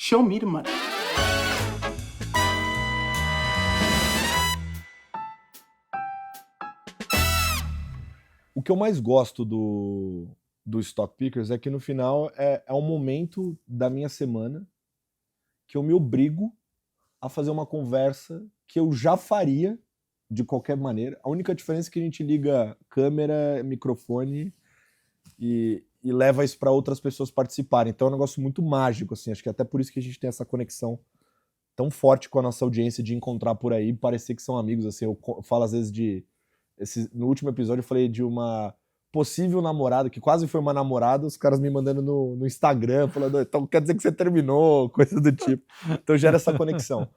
Show me the money. O que eu mais gosto do Stock Pickers é que no final é um momento da minha semana que eu me obrigo a fazer uma conversa que eu já faria de qualquer maneira. A única diferença é que a gente liga câmera, microfone e leva isso para outras pessoas participarem. Então é um negócio muito mágico, assim. Acho que até por isso que a gente tem essa conexão tão forte com a nossa audiência de encontrar por aí e parecer que são amigos, assim. Eu falo às vezes no último episódio eu falei de uma possível namorada, que quase foi uma namorada, os caras me mandando no Instagram, falando, então quer dizer que você terminou, coisa do tipo. Então gera essa conexão.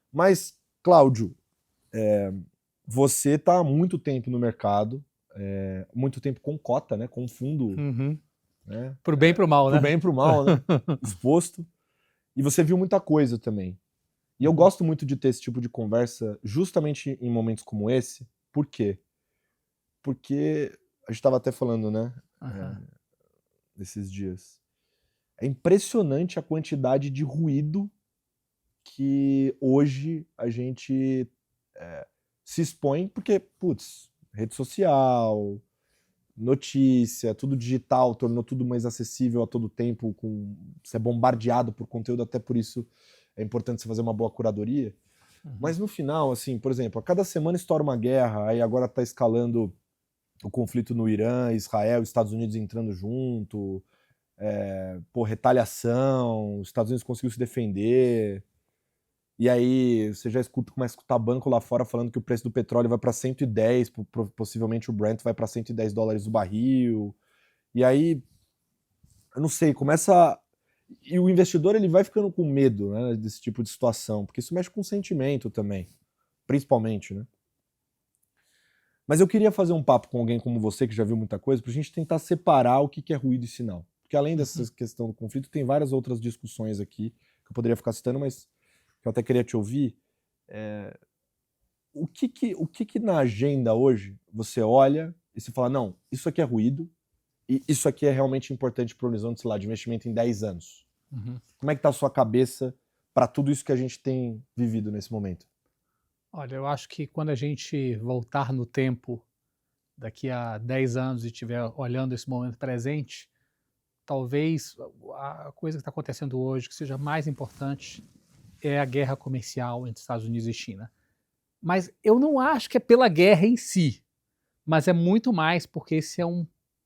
Mas, Cláudio, você está há muito tempo no mercado, muito tempo com cota, né, com fundo. Uhum. Né, pro bem e pro mal, pro né? bem e pro mal, né? Exposto. E você viu muita coisa também. E eu gosto muito de ter esse tipo de conversa justamente em momentos como esse. Por quê? Porque a gente estava até falando, né, nesses dias. É impressionante a quantidade de ruído que hoje a gente se expõe, porque, putz, rede social, notícia, tudo digital, tornou tudo mais acessível a todo tempo, você é bombardeado por conteúdo, até por isso é importante você fazer uma boa curadoria. Mas no final, assim, por exemplo, a cada semana estoura uma guerra, aí agora está escalando o conflito no Irã, Israel, Estados Unidos entrando junto, retaliação, os Estados Unidos conseguiu se defender, e aí você já começa a escutar banco lá fora falando que o preço do petróleo vai para 110, possivelmente o Brent vai para $110 o barril, e aí, eu não sei, e o investidor ele vai ficando com medo, né, desse tipo de situação, porque isso mexe com o sentimento também, principalmente, né? Mas eu queria fazer um papo com alguém como você, que já viu muita coisa, pra gente tentar separar o que é ruído e sinal. Porque além dessa questão do conflito, tem várias outras discussões aqui, que eu poderia ficar citando, mas que eu até queria te ouvir. O que na agenda hoje você olha e você fala, não, isso aqui é ruído, e isso aqui é realmente importante para o horizonte, sei lá, de investimento em 10 anos. Como é que tá a sua cabeça para tudo isso que a gente tem vivido nesse momento? Olha, eu acho que quando a gente voltar no tempo, daqui a 10 anos e estiver olhando esse momento presente, talvez a coisa que está acontecendo hoje, que seja mais importante, é a guerra comercial entre Estados Unidos e China. Mas eu não acho que é pela guerra em si, mas é muito mais porque esse é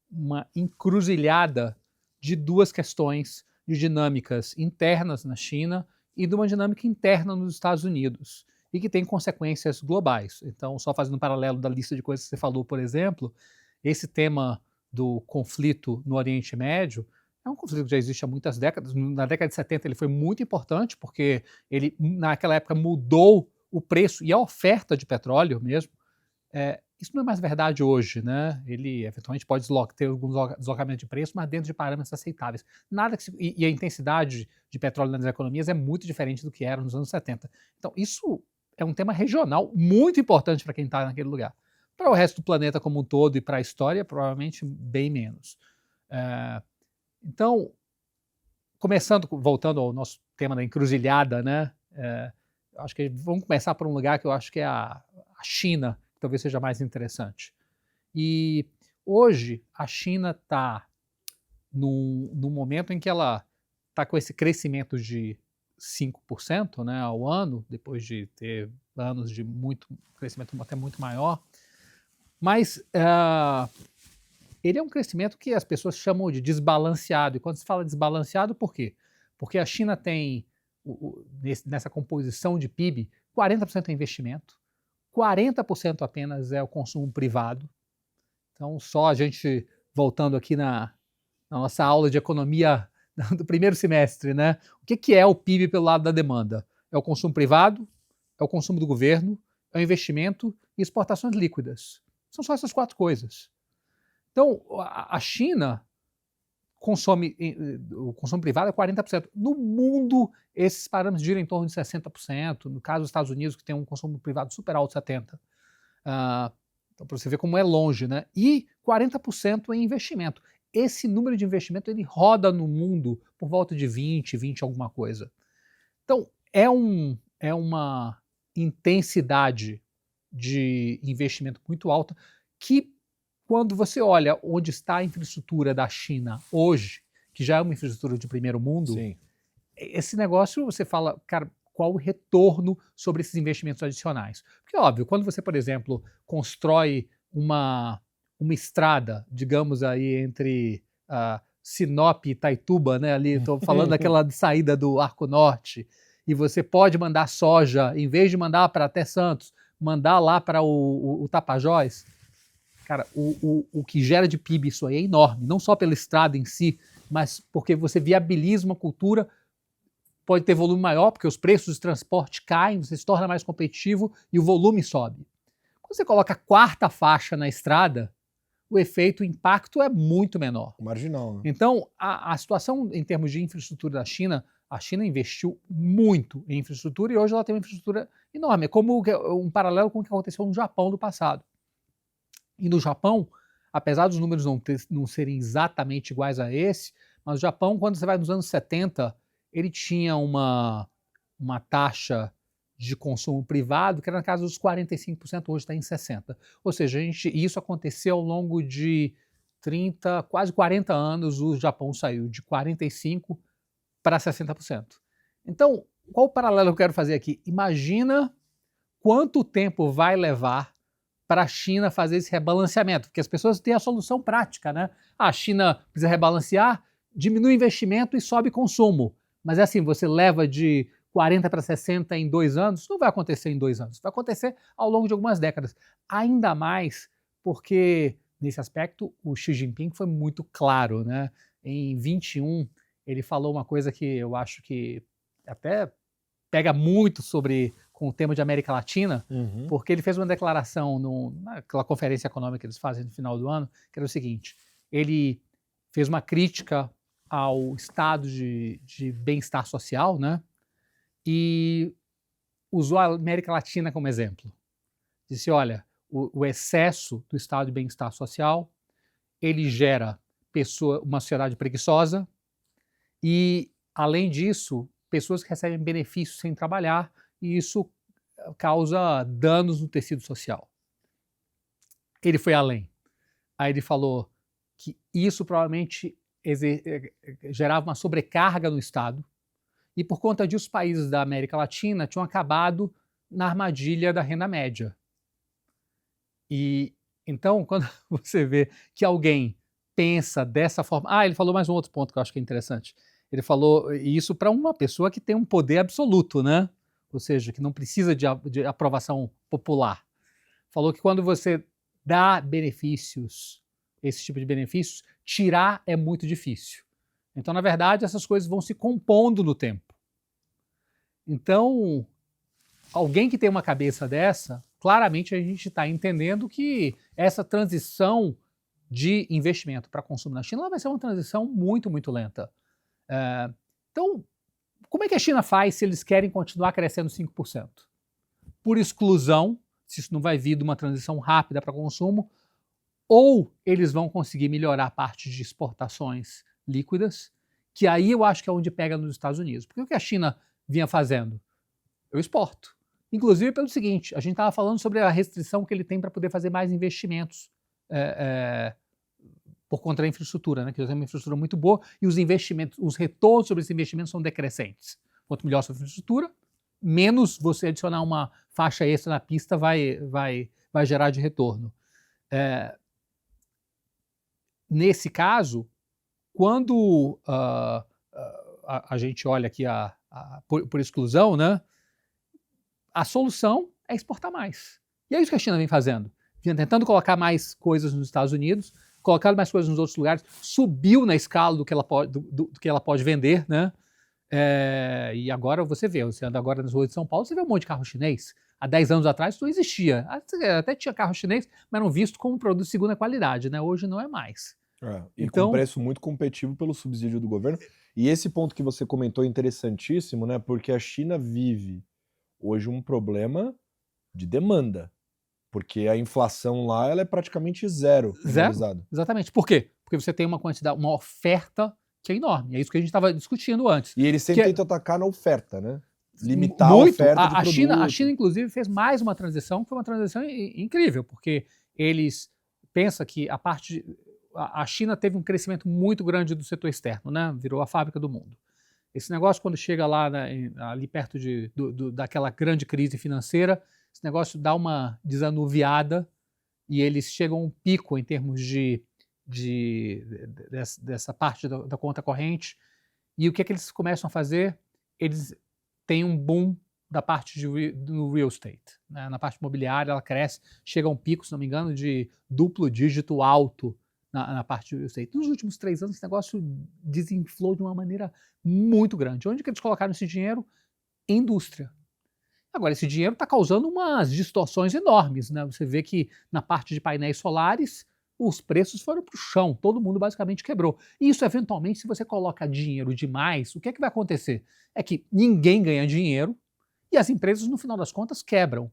uma encruzilhada de duas questões de dinâmicas internas na China e de uma dinâmica interna nos Estados Unidos, e que tem consequências globais. Então, só fazendo um paralelo da lista de coisas que você falou, por exemplo, esse tema do conflito no Oriente Médio é um conflito que já existe há muitas décadas. Na década de 70 ele foi muito importante, porque ele, naquela época, mudou o preço e a oferta de petróleo mesmo. Isso não é mais verdade hoje, né? Ele eventualmente pode ter alguns deslocamentos de preço, mas dentro de parâmetros aceitáveis. E a intensidade de petróleo nas economias é muito diferente do que era nos anos 70. Então, isso é um tema regional muito importante para quem está naquele lugar. Para o resto do planeta como um todo e para a história, provavelmente bem menos. Então, voltando ao nosso tema da encruzilhada, né? Acho que vamos começar por um lugar que eu acho que é a China, que talvez seja mais interessante. E hoje a China está num momento em que ela está com esse crescimento de 5%, né, ao ano, depois de ter anos de crescimento até muito maior. Mas ele é um crescimento que as pessoas chamam de desbalanceado. E quando se fala desbalanceado, por quê? Porque a China tem, nessa composição de PIB, 40% é investimento, 40% apenas é o consumo privado. Então, só a gente, voltando aqui na nossa aula de economia do primeiro semestre, né? O que é o PIB pelo lado da demanda? É o consumo privado, é o consumo do governo, é o investimento e exportações líquidas. São só essas 4 coisas. Então, a China o consumo privado é 40%. No mundo, esses parâmetros giram em torno de 60%. No caso dos Estados Unidos, que tem um consumo privado super alto, 70%. Então, para você ver como é longe, né? E 40% em investimento. Esse número de investimento ele roda no mundo por volta de 20 alguma coisa. Então, é uma intensidade de investimento muito alta que, quando você olha onde está a infraestrutura da China hoje, que já é uma infraestrutura de primeiro mundo, Sim. esse negócio você fala, cara, qual o retorno sobre esses investimentos adicionais? Porque, óbvio, quando você, por exemplo, constrói uma estrada, digamos aí, entre Sinop e Itaituba, né? Ali, estou falando daquela saída do Arco Norte, e você pode mandar soja, em vez de mandar para até Santos, mandar lá para o Tapajós. Cara, o que gera de PIB isso aí é enorme, não só pela estrada em si, mas porque você viabiliza uma cultura, pode ter volume maior, porque os preços de transporte caem, você se torna mais competitivo e o volume sobe. Quando você coloca a quarta faixa na estrada, o efeito, o impacto é muito menor. Marginal, né? Então, a situação em termos de infraestrutura da China, a China investiu muito em infraestrutura e hoje ela tem uma infraestrutura enorme. É como um paralelo com o que aconteceu no Japão do passado. E no Japão, apesar dos números não serem exatamente iguais a esse, mas o Japão, quando você vai nos anos 70, ele tinha uma taxa de consumo privado que era na casa dos 45%, hoje está em 60%. Ou seja, isso aconteceu ao longo de 30, quase 40 anos, o Japão saiu de 45% para 60%. Então, qual o paralelo que eu quero fazer aqui? Imagina quanto tempo vai levar para a China fazer esse rebalanceamento, porque as pessoas têm a solução prática, né? A China precisa rebalancear, diminui o investimento e sobe consumo. Mas é assim, você leva de 40 para 60 em 2 anos, não vai acontecer em 2 anos, vai acontecer ao longo de algumas décadas. Ainda mais porque, nesse aspecto, o Xi Jinping foi muito claro, né? Em 21, ele falou uma coisa que eu acho que até pega muito com o tema de América Latina, porque ele fez uma declaração naquela conferência econômica que eles fazem no final do ano, que era o seguinte: ele fez uma crítica ao estado de bem-estar social, né? E usou a América Latina como exemplo. Disse, olha, o excesso do estado de bem-estar social, ele gera uma sociedade preguiçosa e, além disso, pessoas que recebem benefícios sem trabalhar, e isso causa danos no tecido social. Ele foi além. Aí ele falou que isso provavelmente gerava uma sobrecarga no Estado, e por conta disso os países da América Latina tinham acabado na armadilha da renda média. E então, quando você vê que alguém pensa dessa forma... ele falou mais um outro ponto que eu acho que é interessante. Ele falou isso para uma pessoa que tem um poder absoluto, né? Ou seja, que não precisa de aprovação popular. Falou que quando você dá benefícios, esse tipo de benefícios, tirar é muito difícil. Então, na verdade, essas coisas vão se compondo no tempo. Então, alguém que tem uma cabeça dessa, claramente a gente está entendendo que essa transição de investimento para consumo na China vai ser uma transição muito, muito lenta. Então, como é que a China faz se eles querem continuar crescendo 5%? Por exclusão, se isso não vai vir de uma transição rápida para consumo, ou eles vão conseguir melhorar a parte de exportações líquidas, que aí eu acho que é onde pega nos Estados Unidos. Porque o que a China vinha fazendo? Eu exporto. Inclusive pelo seguinte, a gente estava falando sobre a restrição que ele tem para poder fazer mais investimentos por conta da infraestrutura, né? Que é uma infraestrutura muito boa e os investimentos, os retornos sobre esses investimentos são decrescentes. Quanto melhor a sua infraestrutura, menos você adicionar uma faixa extra na pista vai gerar de retorno. Nesse caso, quando a gente olha aqui por exclusão, né, a solução é exportar mais. E é isso que a China vem fazendo. Vinha tentando colocar mais coisas nos Estados Unidos, colocar mais coisas nos outros lugares, subiu na escala do que ela pode vender, né? E agora você anda agora nas ruas de São Paulo, você vê um monte de carro chinês. Há 10 anos atrás isso não existia. Até tinha carro chinês, mas eram vistos como produto de segunda qualidade, né? Hoje não é mais. E então, com preço muito competitivo pelo subsídio do governo. E esse ponto que você comentou é interessantíssimo, né? Porque a China vive hoje um problema de demanda. Porque a inflação lá ela é praticamente zero. Exatamente. Por quê? Porque você tem uma oferta que é enorme. É isso que a gente estava discutindo antes. E eles sempre tentam atacar na oferta, né? limitar a muito. oferta de A China, produto. inclusive, fez mais uma transição, que foi uma transição incrível, porque eles pensam que a China teve um crescimento muito grande do setor externo, né? Virou a fábrica do mundo. Esse negócio, quando chega lá, ali perto daquela grande crise financeira, esse negócio dá uma desanuviada e eles chegam a um pico em termos dessa parte da conta corrente. E o que é que eles começam a fazer? Eles têm um boom da parte do real estate, né? Na parte imobiliária ela cresce, chega a um pico, se não me engano, de duplo dígito alto na parte de real estate. Nos últimos 3 anos esse negócio desinflou de uma maneira muito grande. Onde que eles colocaram esse dinheiro? Indústria. Agora, esse dinheiro está causando umas distorções enormes, né? Você vê que na parte de painéis solares os preços foram para o chão, todo mundo basicamente quebrou. E isso, eventualmente, se você coloca dinheiro demais, o que é que vai acontecer? É que ninguém ganha dinheiro e as empresas, no final das contas, quebram.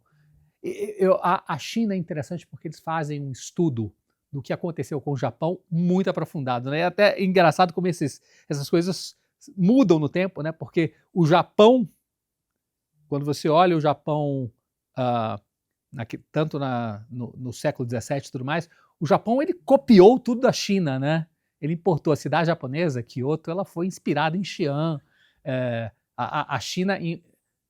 A China é interessante porque eles fazem um estudo do que aconteceu com o Japão muito aprofundado, né? É até engraçado como essas coisas mudam no tempo, né? Porque o Japão, quando você olha o Japão, tanto no século XVII e tudo mais, o Japão ele copiou tudo da China, né? Ele importou a cidade japonesa, Kyoto, ela foi inspirada em Xi'an. A China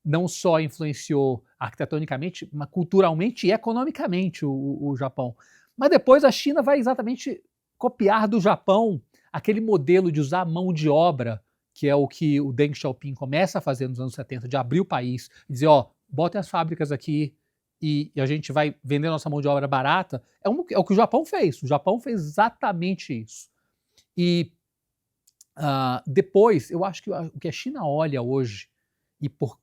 não só influenciou arquitetonicamente, mas culturalmente e economicamente o Japão. Mas depois a China vai exatamente copiar do Japão aquele modelo de usar mão de obra, que é o que o Deng Xiaoping começa a fazer nos anos 70, de abrir o país, dizer, ó, botem as fábricas aqui e a gente vai vender nossa mão de obra barata. É o que o Japão fez. O Japão fez exatamente isso. E depois, eu acho que o que a China olha hoje, e por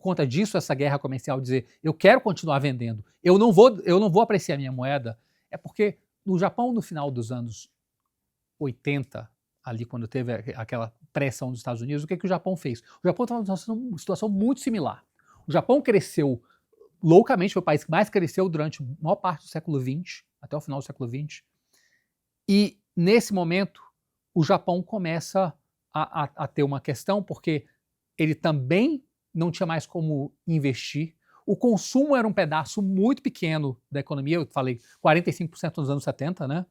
conta disso essa guerra comercial, dizer, eu quero continuar vendendo, eu não vou apreciar minha moeda, é porque no Japão, no final dos anos 80, ali quando teve aquela pressão dos Estados Unidos, o que o Japão fez? O Japão estava numa situação muito similar. O Japão cresceu loucamente, foi o país que mais cresceu durante a maior parte do século XX, até o final do século XX, e nesse momento o Japão começa a ter uma questão, porque ele também não tinha mais como investir, o consumo era um pedaço muito pequeno da economia, eu falei 45% nos anos 70, né?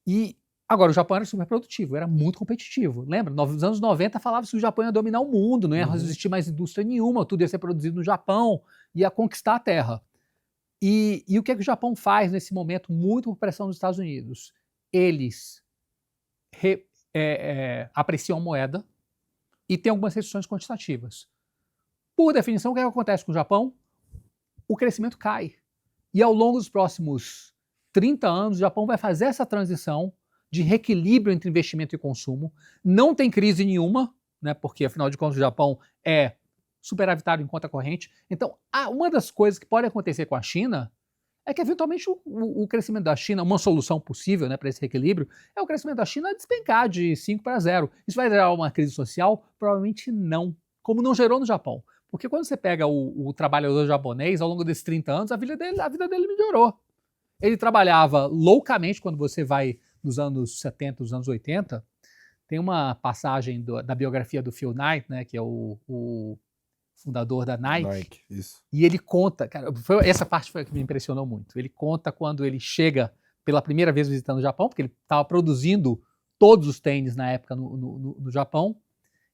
E agora o Japão era super produtivo, era muito competitivo. Lembra? Nos anos 90 falava-se que o Japão ia dominar o mundo, não ia existir mais indústria nenhuma, tudo ia ser produzido no Japão, ia conquistar a terra. E o que é que o Japão faz nesse momento, muito por pressão dos Estados Unidos? Eles apreciam a moeda e tem algumas restrições quantitativas. Por definição, o que acontece com o Japão? O crescimento cai. E ao longo dos próximos 30 anos, o Japão vai fazer essa transição de reequilíbrio entre investimento e consumo. Não tem crise nenhuma, né, porque afinal de contas o Japão é superavitário em conta corrente. Então, uma das coisas que pode acontecer com a China é que eventualmente o crescimento da China, uma solução possível, né, para esse reequilíbrio, é o crescimento da China despencar de 5 para 0. Isso vai gerar uma crise social? Provavelmente não, como não gerou no Japão. Porque quando você pega o trabalhador japonês, ao longo desses 30 anos, a vida dele melhorou. Ele trabalhava loucamente quando você vai nos anos 70, nos anos 80. Tem uma passagem da biografia do Phil Knight, né, que é o fundador da Nike. Isso. E ele conta, cara, essa parte foi a que me impressionou muito. Ele conta quando ele chega pela primeira vez visitando o Japão, porque ele estava produzindo todos os tênis na época no Japão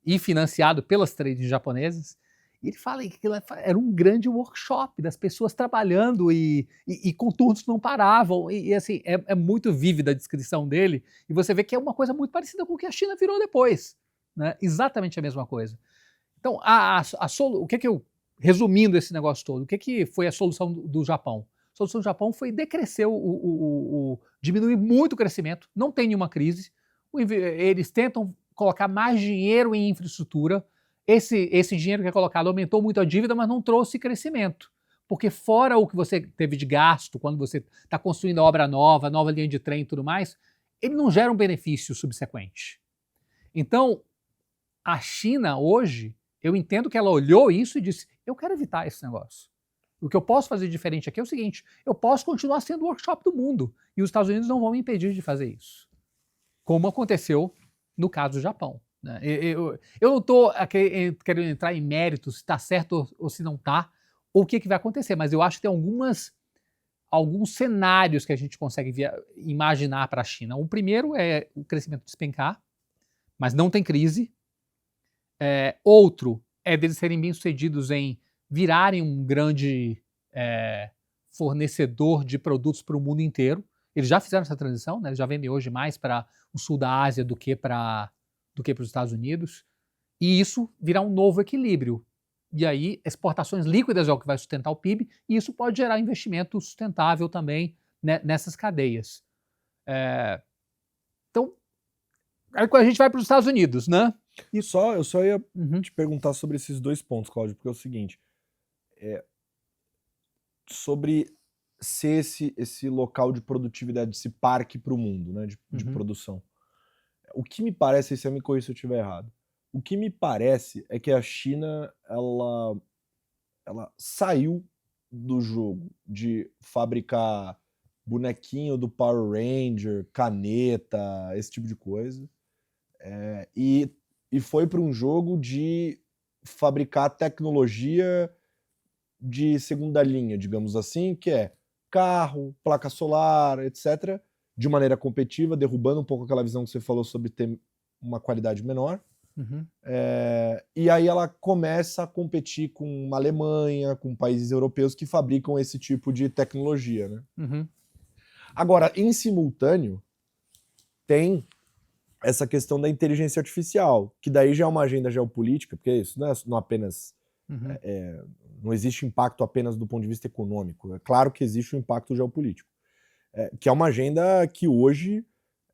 e financiado pelas trades japonesas. E ele fala que aquilo era um grande workshop das pessoas trabalhando e com turnos que não paravam. E assim, é muito vívida a descrição dele. E você vê que é uma coisa muito parecida com o que a China virou depois, né? Exatamente a mesma coisa. Então, o que eu, resumindo esse negócio todo, o que foi a solução do Japão? A solução do Japão foi decrescer, diminuir muito o crescimento, não tem nenhuma crise. Eles tentam colocar mais dinheiro em infraestrutura. Esse dinheiro que é colocado aumentou muito a dívida, mas não trouxe crescimento. Porque fora o que você teve de gasto, quando você está construindo a obra nova linha de trem e tudo mais, ele não gera um benefício subsequente. Então, a China hoje, eu entendo que ela olhou isso e disse, eu quero evitar esse negócio. O que eu posso fazer diferente aqui é o seguinte, eu posso continuar sendo o workshop do mundo e os Estados Unidos não vão me impedir de fazer isso. Como aconteceu no caso do Japão. né? Eu não estou querendo entrar em méritos se está certo ou se não está, ou o que vai acontecer, mas eu acho que tem alguns cenários que a gente consegue imaginar para a China. O primeiro é o crescimento despencar, mas não tem crise. Outro é deles serem bem-sucedidos em virarem um grande fornecedor de produtos para o mundo inteiro. Eles já fizeram essa transição, né? Eles já vendem hoje mais para o sul da Ásia do que para os Estados Unidos. E isso virar um novo equilíbrio. E aí, exportações líquidas é o que vai sustentar o PIB, e isso pode gerar investimento sustentável também, né, nessas cadeias. Então, aí quando a gente vai para os Estados Unidos, né? Eu só ia te perguntar sobre esses 2 pontos, Cláudio, porque é o seguinte, sobre ser esse local de produtividade, esse parque para o mundo, né, de produção. O que me parece, e você me corrija se eu estiver errado, o que me parece é que a China, ela saiu do jogo de fabricar bonequinho do Power Ranger, caneta, esse tipo de coisa, e foi para um jogo de fabricar tecnologia de segunda linha, digamos assim, que é carro, placa solar, etc., de maneira competitiva, derrubando um pouco aquela visão que você falou sobre ter uma qualidade menor. E aí ela começa a competir com a Alemanha, com países europeus que fabricam esse tipo de tecnologia, né? Agora, em simultâneo, tem essa questão da inteligência artificial, que daí já é uma agenda geopolítica, porque isso não apenas... não existe impacto apenas do ponto de vista econômico. É claro que existe um impacto geopolítico. Que é uma agenda que hoje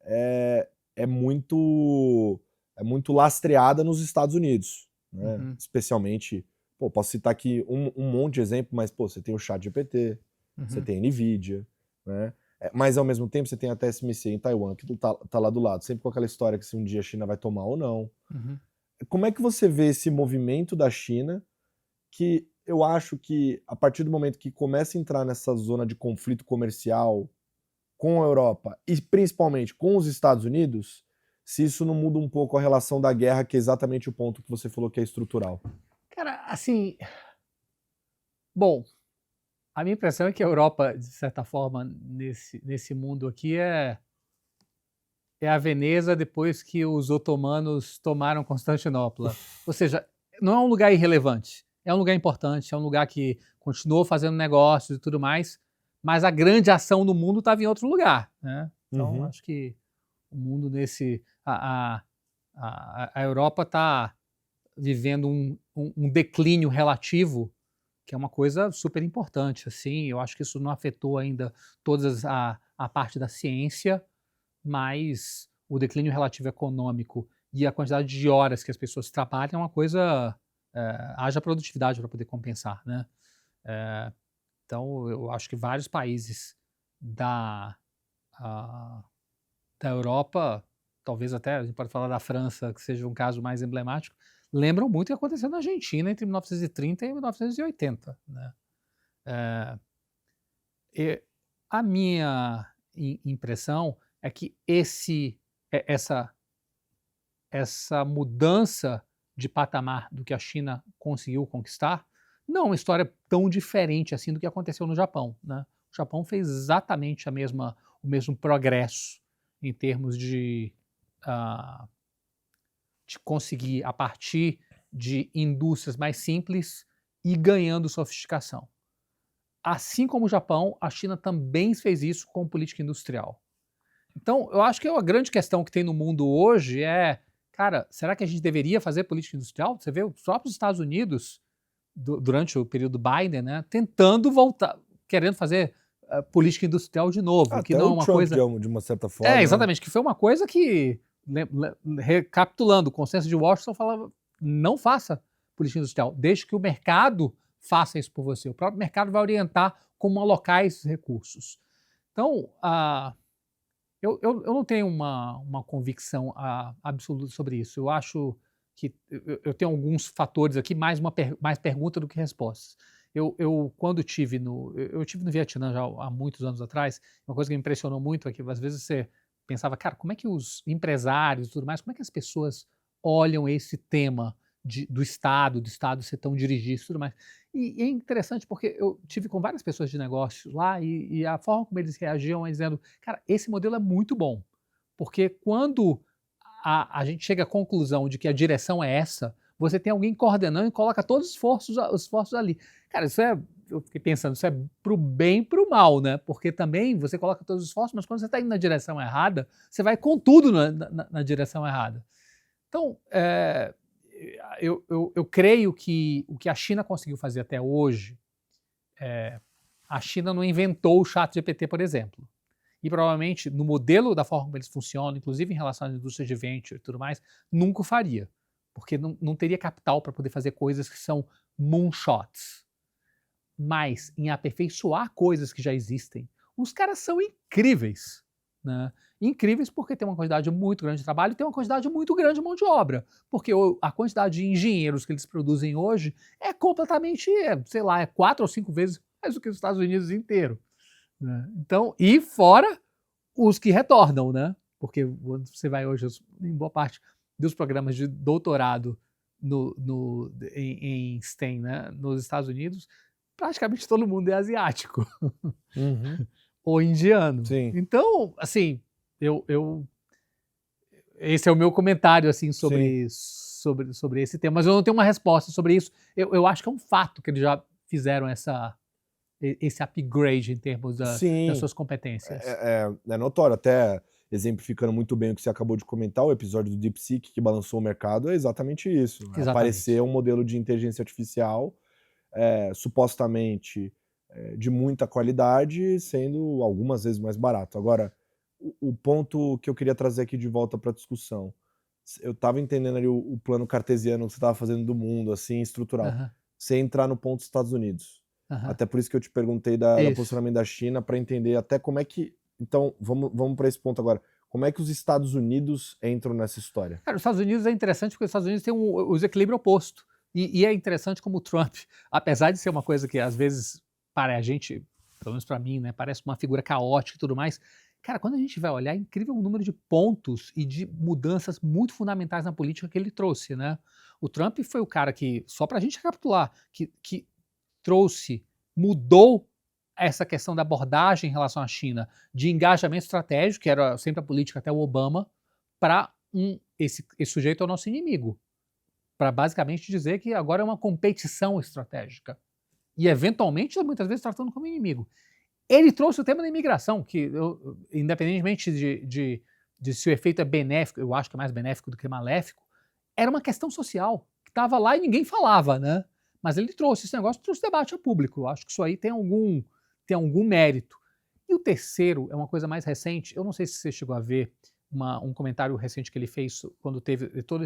é muito lastreada nos Estados Unidos, né? Especialmente, posso citar aqui um monte de exemplo, mas você tem o ChatGPT, você tem a NVIDIA, né? Mas ao mesmo tempo você tem a TSMC em Taiwan, que tá lá do lado, sempre com aquela história que se um dia a China vai tomar ou não. Como é que você vê esse movimento da China, que eu acho que a partir do momento que começa a entrar nessa zona de conflito comercial com a Europa e principalmente com os Estados Unidos, se isso não muda um pouco a relação da guerra, que é exatamente o ponto que você falou que é estrutural? Cara, assim... Bom, a minha impressão é que a Europa, de certa forma, nesse mundo aqui é a Veneza depois que os otomanos tomaram Constantinopla. Ou seja, não é um lugar irrelevante, é um lugar importante, é um lugar que continuou fazendo negócios e tudo mais, mas a grande ação no mundo estava em outro lugar, né? Então, acho que o mundo a Europa está vivendo um declínio relativo, que é uma coisa super importante, assim. Eu acho que isso não afetou ainda a parte da ciência, mas o declínio relativo econômico e a quantidade de horas que as pessoas trabalham é uma coisa... haja produtividade para poder compensar, né? Então, eu acho que vários países da Europa, talvez até, a gente pode falar da França, que seja um caso mais emblemático, lembram muito o que aconteceu na Argentina entre 1930 e 1980, né? A minha impressão é que essa mudança de patamar do que a China conseguiu conquistar não é uma história tão diferente assim do que aconteceu no Japão, né? O Japão fez exatamente o mesmo progresso em termos de conseguir, a partir de indústrias mais simples, e ganhando sofisticação. Assim como o Japão, a China também fez isso com política industrial. Então, eu acho que a grande questão que tem no mundo hoje é, cara, será que a gente deveria fazer política industrial? Você vê os próprios Estados Unidos, durante o período Biden, né, tentando voltar, querendo fazer política industrial de novo. Até que não o é uma Trump, coisa... de uma certa forma. Exatamente, que foi uma coisa que, recapitulando, o consenso de Washington falava, não faça política industrial, deixe que o mercado faça isso por você. O próprio mercado vai orientar como alocar esses recursos. Então, eu não tenho uma convicção absoluta sobre isso. Eu acho que eu tenho alguns fatores aqui, mais pergunta do que respostas. Eu quando tive no Vietnã já há muitos anos atrás, uma coisa que me impressionou muito é que às vezes você pensava, cara, como é que os empresários e tudo mais, como é que as pessoas olham esse tema do Estado ser tão dirigido e tudo mais. E é interessante porque eu tive com várias pessoas de negócio lá e a forma como eles reagiam é dizendo, cara, esse modelo é muito bom, porque quando a gente chega à conclusão de que a direção é essa, você tem alguém coordenando e coloca todos os esforços ali. Cara, eu fiquei pensando, isso é pro bem e pro mal, né? Porque também você coloca todos os esforços, mas quando você está indo na direção errada, você vai com tudo na direção errada. Então, eu creio que o que a China conseguiu fazer até hoje, a China não inventou o ChatGPT, por exemplo. E provavelmente, no modelo da forma como eles funcionam, inclusive em relação às indústrias de venture e tudo mais, nunca o faria. Porque não teria capital para poder fazer coisas que são moonshots. Mas em aperfeiçoar coisas que já existem, os caras são incríveis. Né? Incríveis porque tem uma quantidade muito grande de trabalho e tem uma quantidade muito grande de mão de obra. Porque a quantidade de engenheiros que eles produzem hoje é completamente, sei lá, 4 ou 5 vezes mais do que os Estados Unidos inteiro. Né? Então, e fora os que retornam, né? Porque você vai hoje, em boa parte dos programas de doutorado em STEM, né? Nos Estados Unidos, praticamente todo mundo é asiático. Uhum. Ou indiano. Sim. Então, assim, esse é o meu comentário assim, sobre esse tema, mas eu não tenho uma resposta sobre isso. Eu acho que é um fato que eles já fizeram esse upgrade em termos das suas competências. É notório, até exemplificando muito bem o que você acabou de comentar, o episódio do DeepSeek que balançou o mercado é exatamente isso. Exatamente. Apareceu um modelo de inteligência artificial supostamente de muita qualidade, sendo algumas vezes mais barato. Agora, o ponto que eu queria trazer aqui de volta para a discussão, eu estava entendendo ali o plano cartesiano que você estava fazendo do mundo, assim, estrutural. Você entrar no ponto dos Estados Unidos. Até por isso que eu te perguntei do posicionamento da China, para entender até como é que... Então, vamos para esse ponto agora. Como é que os Estados Unidos entram nessa história? Cara, os Estados Unidos é interessante porque os Estados Unidos têm o desequilíbrio oposto. E é interessante como o Trump, apesar de ser uma coisa que às vezes para a gente, pelo menos para mim, né, parece uma figura caótica e tudo mais, cara, quando a gente vai olhar, é incrível o número de pontos e de mudanças muito fundamentais na política que ele trouxe, né? O Trump foi o cara que, só para a gente recapitular, que mudou essa questão da abordagem em relação à China, de engajamento estratégico, que era sempre a política até o Obama, para esse sujeito é o nosso inimigo. Para basicamente dizer que agora é uma competição estratégica. E, eventualmente, muitas vezes tratando como inimigo. Ele trouxe o tema da imigração, que, independentemente de se o efeito é benéfico, eu acho que é mais benéfico do que maléfico, era uma questão social, que estava lá e ninguém falava, né? Mas ele trouxe esse negócio, trouxe debate ao público. Eu acho que isso aí tem algum mérito. E o terceiro é uma coisa mais recente, eu não sei se você chegou a ver um comentário recente que ele fez quando teve toda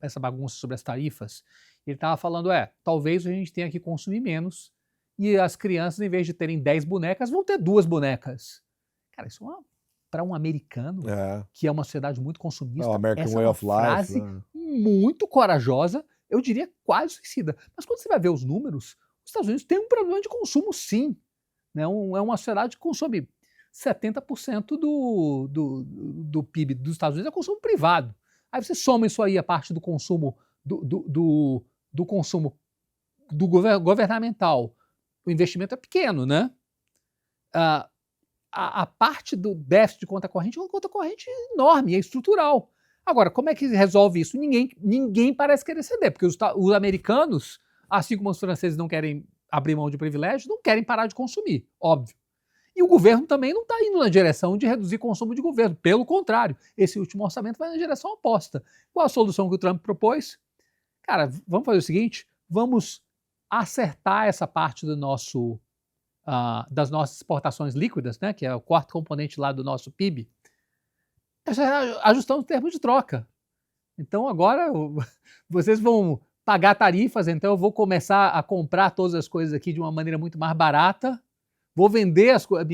essa bagunça sobre as tarifas. Ele estava falando, talvez a gente tenha que consumir menos e as crianças, em vez de terem 10 bonecas, vão ter 2 bonecas. Cara, isso para um americano, que é uma sociedade muito consumista, essa é uma frase muito corajosa, eu diria quase suicida. Mas quando você vai ver os números, os Estados Unidos têm um problema de consumo, sim. Né? É uma sociedade que consome 70% do PIB dos Estados Unidos é consumo privado. Aí você soma isso aí a parte do consumo do consumo governamental. O investimento é pequeno, né? A parte do déficit de conta corrente é uma conta corrente enorme, é estrutural. Agora, como é que resolve isso? Ninguém parece querer ceder, porque os americanos, assim como os franceses não querem abrir mão de privilégio, não querem parar de consumir, óbvio. E o governo também não está indo na direção de reduzir consumo de governo. Pelo contrário, esse último orçamento vai na direção oposta. Qual a solução que o Trump propôs? Cara, vamos fazer o seguinte, vamos acertar essa parte das nossas exportações líquidas, né, que é o quarto componente lá do nosso PIB, ajustando os termos de troca. Então agora vocês vão pagar tarifas, então eu vou começar a comprar todas as coisas aqui de uma maneira muito mais barata, vou vender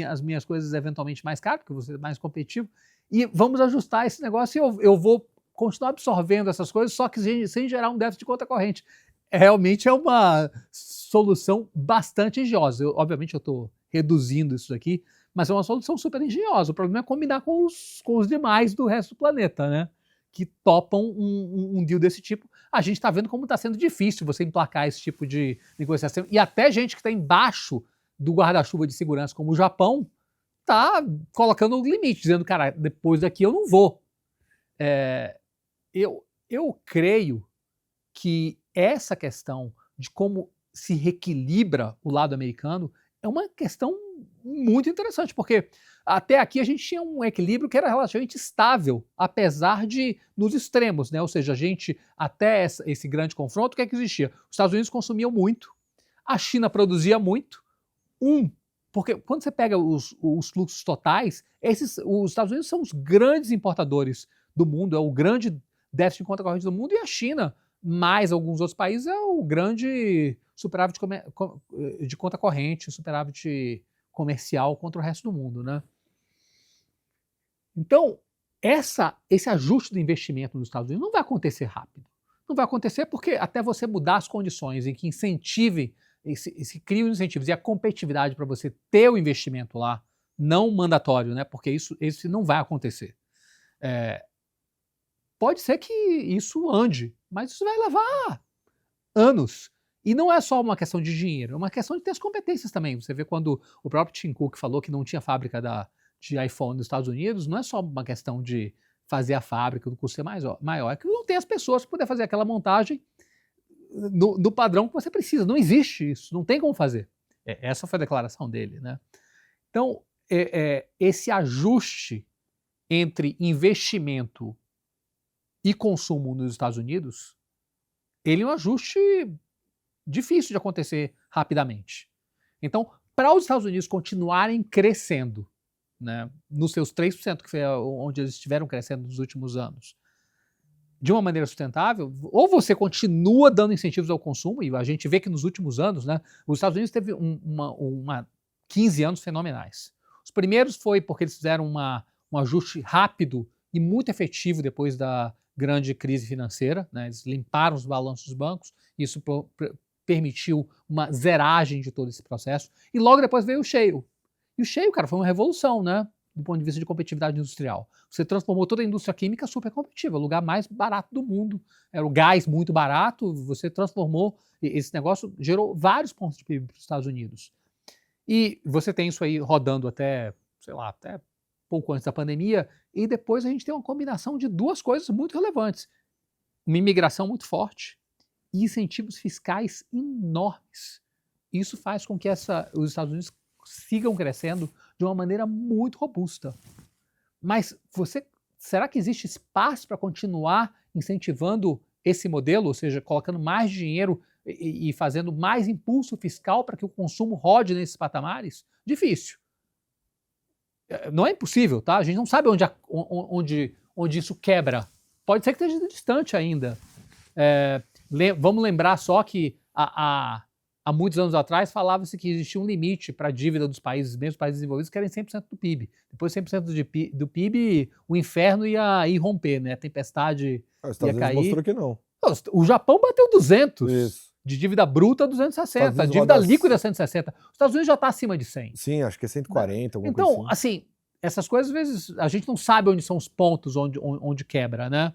as minhas coisas eventualmente mais caro, porque você é mais competitivo, e vamos ajustar esse negócio e eu vou continuar absorvendo essas coisas, só que sem gerar um déficit de conta corrente. Realmente é uma solução bastante engenhosa. Obviamente eu estou reduzindo isso aqui, mas é uma solução super engenhosa. O problema é combinar com os demais do resto do planeta, né? que topam um deal desse tipo. A gente está vendo como está sendo difícil você emplacar esse tipo de negociação. E até gente que está embaixo do guarda-chuva de segurança, como o Japão, está colocando o limite, dizendo, cara, depois daqui eu não vou. Eu creio que essa questão de como se reequilibra o lado americano é uma questão muito interessante, porque até aqui a gente tinha um equilíbrio que era relativamente estável, apesar de nos extremos, né? Ou seja, a gente, até esse grande confronto, o que é que existia? Os Estados Unidos consumiam muito, a China produzia muito, porque quando você pega os fluxos totais, os Estados Unidos são os grandes importadores do mundo, é o grande déficit de conta corrente do mundo, e a China, mais alguns outros países, é o grande superávit de conta corrente, superávit comercial contra o resto do mundo, né? Então, esse ajuste do investimento nos Estados Unidos não vai acontecer rápido. Não vai acontecer porque até você mudar as condições em que incentive, se cria os incentivos e a competitividade para você ter o investimento lá, não mandatório, né? Porque isso não vai acontecer. Pode ser que isso ande, mas isso vai levar anos. E não é só uma questão de dinheiro, é uma questão de ter as competências também. Você vê quando o próprio Tim Cook falou que não tinha fábrica de iPhone nos Estados Unidos, não é só uma questão de fazer a fábrica, do custo ser maior, é que não tem as pessoas para poder fazer aquela montagem no padrão que você precisa. Não existe isso, não tem como fazer. Essa foi a declaração dele, né? Então, esse ajuste entre investimento e consumo nos Estados Unidos, ele é um ajuste difícil de acontecer rapidamente. Então, para os Estados Unidos continuarem crescendo, né, nos seus 3%, que foi onde eles estiveram crescendo nos últimos anos, de uma maneira sustentável, ou você continua dando incentivos ao consumo, e a gente vê que nos últimos anos, né, os Estados Unidos teve 15 anos fenomenais. Os primeiros foi porque eles fizeram um ajuste rápido e muito efetivo depois da grande crise financeira, né, eles limparam os balanços dos bancos, isso permitiu uma zeragem de todo esse processo, e logo depois veio o shale. E o shale, cara, foi uma revolução, né? Do ponto de vista de competitividade industrial. Você transformou toda a indústria química super competitiva, o lugar mais barato do mundo. Era o gás muito barato, você transformou, esse negócio gerou vários pontos de PIB para os Estados Unidos. E você tem isso aí rodando até, sei lá, até pouco antes da pandemia, e depois a gente tem uma combinação de duas coisas muito relevantes. Uma imigração muito forte e incentivos fiscais enormes. Isso faz com que os Estados Unidos sigam crescendo de uma maneira muito robusta. Mas será que existe espaço para continuar incentivando esse modelo, ou seja, colocando mais dinheiro e fazendo mais impulso fiscal para que o consumo rode nesses patamares? Difícil. Não é impossível, tá? A gente não sabe onde isso quebra. Pode ser que esteja distante ainda. Vamos lembrar só que há muitos anos atrás falava-se que existia um limite para a dívida dos países, mesmo os países desenvolvidos, que era em 100% do PIB. Depois de 100% do PIB, o inferno ia romper, né? A tempestade ia cair. Mostrou que não. O Japão bateu 200. Isso. De dívida bruta, 260. Dívida líquida, 160. Os Estados Unidos já está acima de 100. Sim, acho que é 140, alguma então, coisa assim, essas coisas, às vezes, a gente não sabe onde são os pontos onde quebra, né?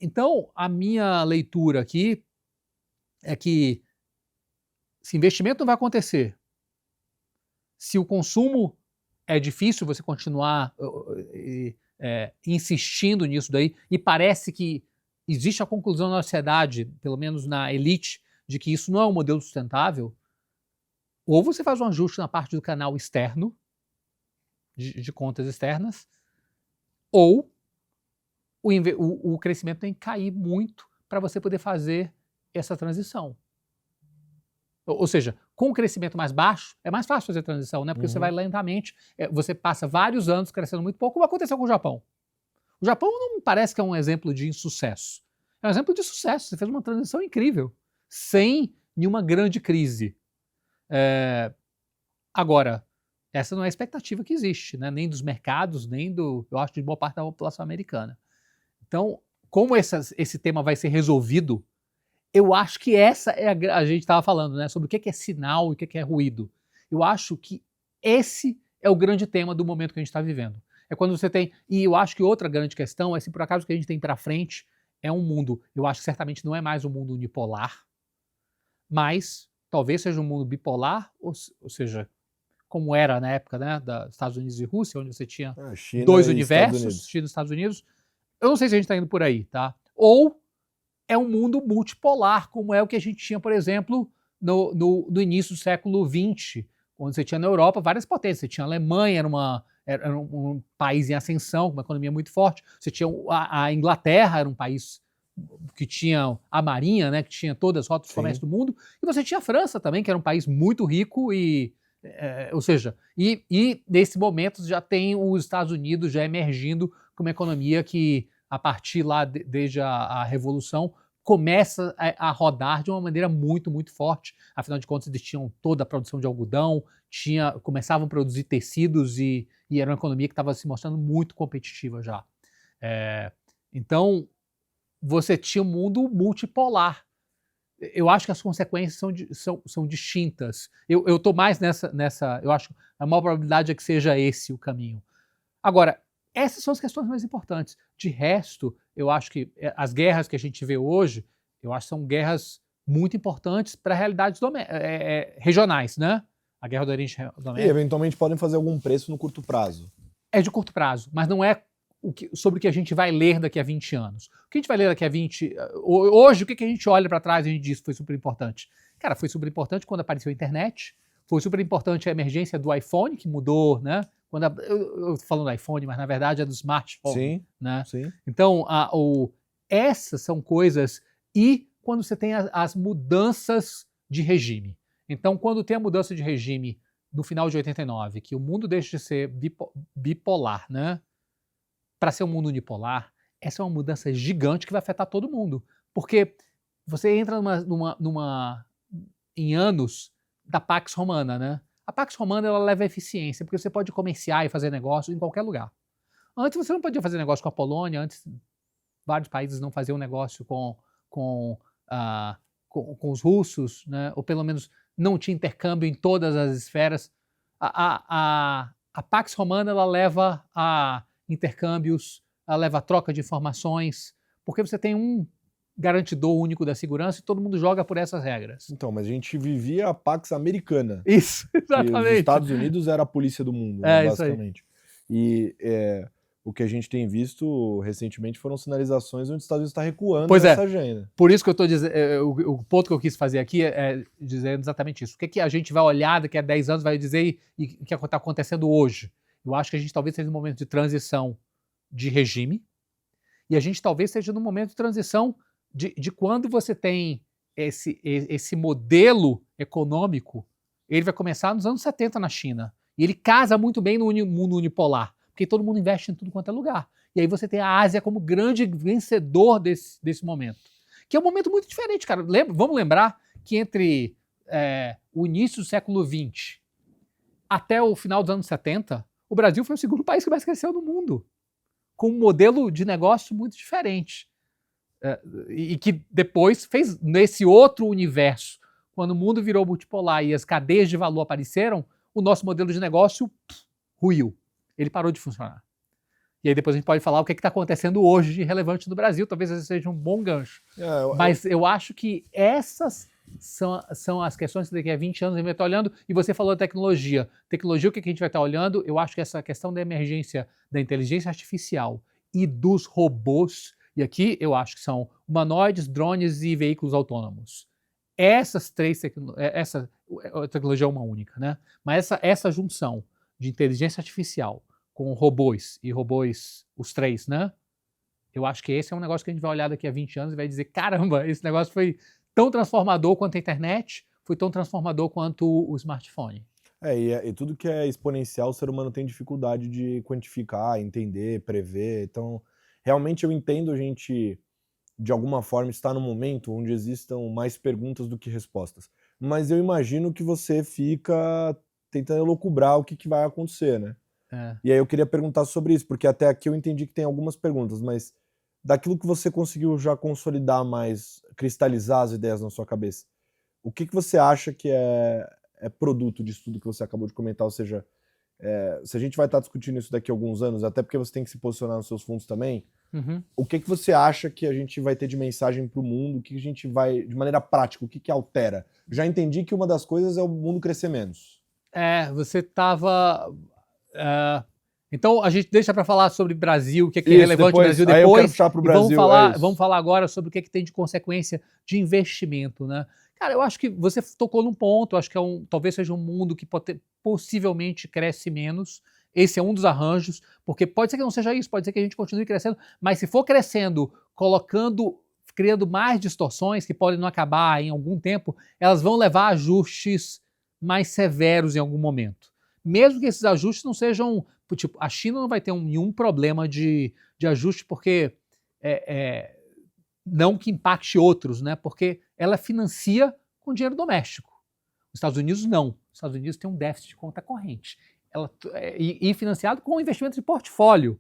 Então, a minha leitura aqui é que se investimento não vai acontecer, se o consumo é difícil você continuar insistindo nisso daí, e parece que existe a conclusão na sociedade, pelo menos na elite, de que isso não é um modelo sustentável, ou você faz um ajuste na parte do canal externo, de contas externas, ou o crescimento tem que cair muito para você poder fazer essa transição. Ou seja, com o crescimento mais baixo, é mais fácil fazer a transição, né? Porque você vai lentamente, você passa vários anos crescendo muito pouco, como aconteceu com o Japão. O Japão não me parece que é um exemplo de insucesso. É um exemplo de sucesso, você fez uma transição incrível, sem nenhuma grande crise. Agora, essa não é a expectativa que existe, né? Nem dos mercados, nem eu acho, de boa parte da população americana. Então, como esse tema vai ser resolvido, eu acho que a gente estava falando, né, sobre o que é sinal e o que é ruído. Eu acho que esse é o grande tema do momento que a gente está vivendo. É quando você tem... E eu acho que outra grande questão é se por acaso o que a gente tem para frente é um mundo, eu acho que certamente não é mais um mundo unipolar, mas talvez seja um mundo bipolar, ou seja, como era na época, né, dos Estados Unidos e Rússia, onde você tinha China dois e Estados universos, Unidos. China e Estados Unidos. Eu não sei se a gente está indo por aí, tá? Ou é um mundo multipolar, como é o que a gente tinha, por exemplo, no início do século XX, onde você tinha na Europa várias potências. Você tinha a Alemanha, era um país em ascensão, com uma economia muito forte. Você tinha a Inglaterra, era um país que tinha a marinha, né, que tinha todas as rotas de comércio do mundo. E você tinha a França também, que era um país muito rico e... ou seja, e nesse momento já tem os Estados Unidos já emergindo como uma economia que, a partir lá, desde a Revolução, começa a rodar de uma maneira muito, muito forte. Afinal de contas, eles tinham toda a produção de algodão, começavam a produzir tecidos e era uma economia que estava se mostrando muito competitiva já. Então, você tinha um mundo multipolar. Eu acho que as consequências são distintas. Eu estou mais nessa. Eu acho que a maior probabilidade é que seja esse o caminho. Agora, essas são as questões mais importantes. De resto, eu acho que as guerras que a gente vê hoje, eu acho que são guerras muito importantes para realidades regionais, né? A guerra do Oriente Médio. E eventualmente podem fazer algum preço no curto prazo. É de curto prazo, mas não é sobre o que a gente vai ler daqui a 20 anos. O que a gente vai ler daqui a 20... Hoje, o que a gente olha para trás e a gente diz que foi super importante? Cara, foi super importante quando apareceu a internet, foi super importante a emergência do iPhone, que mudou, né? Eu tô falando do iPhone, mas na verdade é do smartphone. Sim, né? sim. Então, essas são coisas... E quando você tem as mudanças de regime. Então, quando tem a mudança de regime no final de 89, que o mundo deixa de ser bipolar, né? Para ser um mundo unipolar, essa é uma mudança gigante que vai afetar todo mundo. Porque você entra em anos da Pax Romana, né? A Pax Romana, ela leva a eficiência, porque você pode comerciar e fazer negócio em qualquer lugar. Antes você não podia fazer negócio com a Polônia, antes vários países não faziam negócio com os russos, né? Ou pelo menos não tinha intercâmbio em todas as esferas. A Pax Romana, ela leva a intercâmbios, ela leva a troca de informações, porque você tem um garantidor único da segurança e todo mundo joga por essas regras. Então, mas a gente vivia a Pax Americana. Isso, exatamente. Os Estados Unidos era a polícia do mundo, né, basicamente. Isso aí. E o que a gente tem visto recentemente foram sinalizações onde os Estados Unidos está recuando nessa agenda. Por isso que eu estou dizendo, o ponto que eu quis fazer aqui é dizer exatamente isso. O que a gente vai olhar daqui a 10 anos, vai dizer e o que está acontecendo hoje? Eu acho que a gente talvez seja num momento de transição de regime e a gente talvez seja num momento de transição de quando você tem esse modelo econômico, ele vai começar nos anos 70 na China. E ele casa muito bem no mundo unipolar, porque todo mundo investe em tudo quanto é lugar. E aí você tem a Ásia como grande vencedor desse momento. Que é um momento muito diferente, cara. Vamos lembrar que entre o início do século XX até o final dos anos 70, o Brasil foi o segundo país que mais cresceu no mundo, com um modelo de negócio muito diferente. E que depois fez nesse outro universo, quando o mundo virou multipolar e as cadeias de valor apareceram, o nosso modelo de negócio ruiu. Ele parou de funcionar. E aí depois a gente pode falar o que está acontecendo hoje de relevante no Brasil, talvez esse seja um bom gancho. Mas eu acho que essas são as questões que daqui a 20 anos a gente vai estar olhando, e você falou da tecnologia. Tecnologia, o que a gente vai estar olhando? Eu acho que essa questão da emergência da inteligência artificial e dos robôs, e aqui eu acho que são humanoides, drones e veículos autônomos. Essas três tecnologias, a tecnologia é uma única, né? Mas essa junção de inteligência artificial com robôs, os três, né? Eu acho que esse é um negócio que a gente vai olhar daqui a 20 anos e vai dizer, caramba, esse negócio foi tão transformador quanto a internet, foi tão transformador quanto o smartphone. E tudo que é exponencial, o ser humano tem dificuldade de quantificar, entender, prever. Então, realmente eu entendo a gente, de alguma forma, estar num momento onde existam mais perguntas do que respostas. Mas eu imagino que você fica tentando elucubrar o que vai acontecer, né? E aí eu queria perguntar sobre isso, porque até aqui eu entendi que tem algumas perguntas, mas daquilo que você conseguiu já consolidar mais, cristalizar as ideias na sua cabeça, o que você acha que é produto disso tudo que você acabou de comentar? Ou seja, se a gente vai estar discutindo isso daqui a alguns anos, até porque você tem que se posicionar nos seus fundos também, Uhum. o que você acha que a gente vai ter de mensagem para o mundo? O que a gente vai, de maneira prática, o que altera? Já entendi que uma das coisas é o mundo crescer menos. Você estava... então a gente deixa para falar sobre Brasil, o que é Isso, relevante no Brasil aí eu quero depois, puxar pro e Brasil, vamos falar agora sobre o que tem de consequência de investimento, né? Cara, eu acho que você tocou num ponto, acho que talvez seja um mundo que possivelmente cresce menos. Esse é um dos arranjos, porque pode ser que não seja isso, pode ser que a gente continue crescendo, mas se for crescendo, criando mais distorções que podem não acabar em algum tempo, elas vão levar a ajustes mais severos em algum momento. Mesmo que esses ajustes não sejam... Tipo, a China não vai ter nenhum problema de ajuste, porque não que impacte outros, né? Porque ela financia com dinheiro doméstico. Os Estados Unidos não. Os Estados Unidos têm um déficit de conta corrente. E financiado com investimento de portfólio.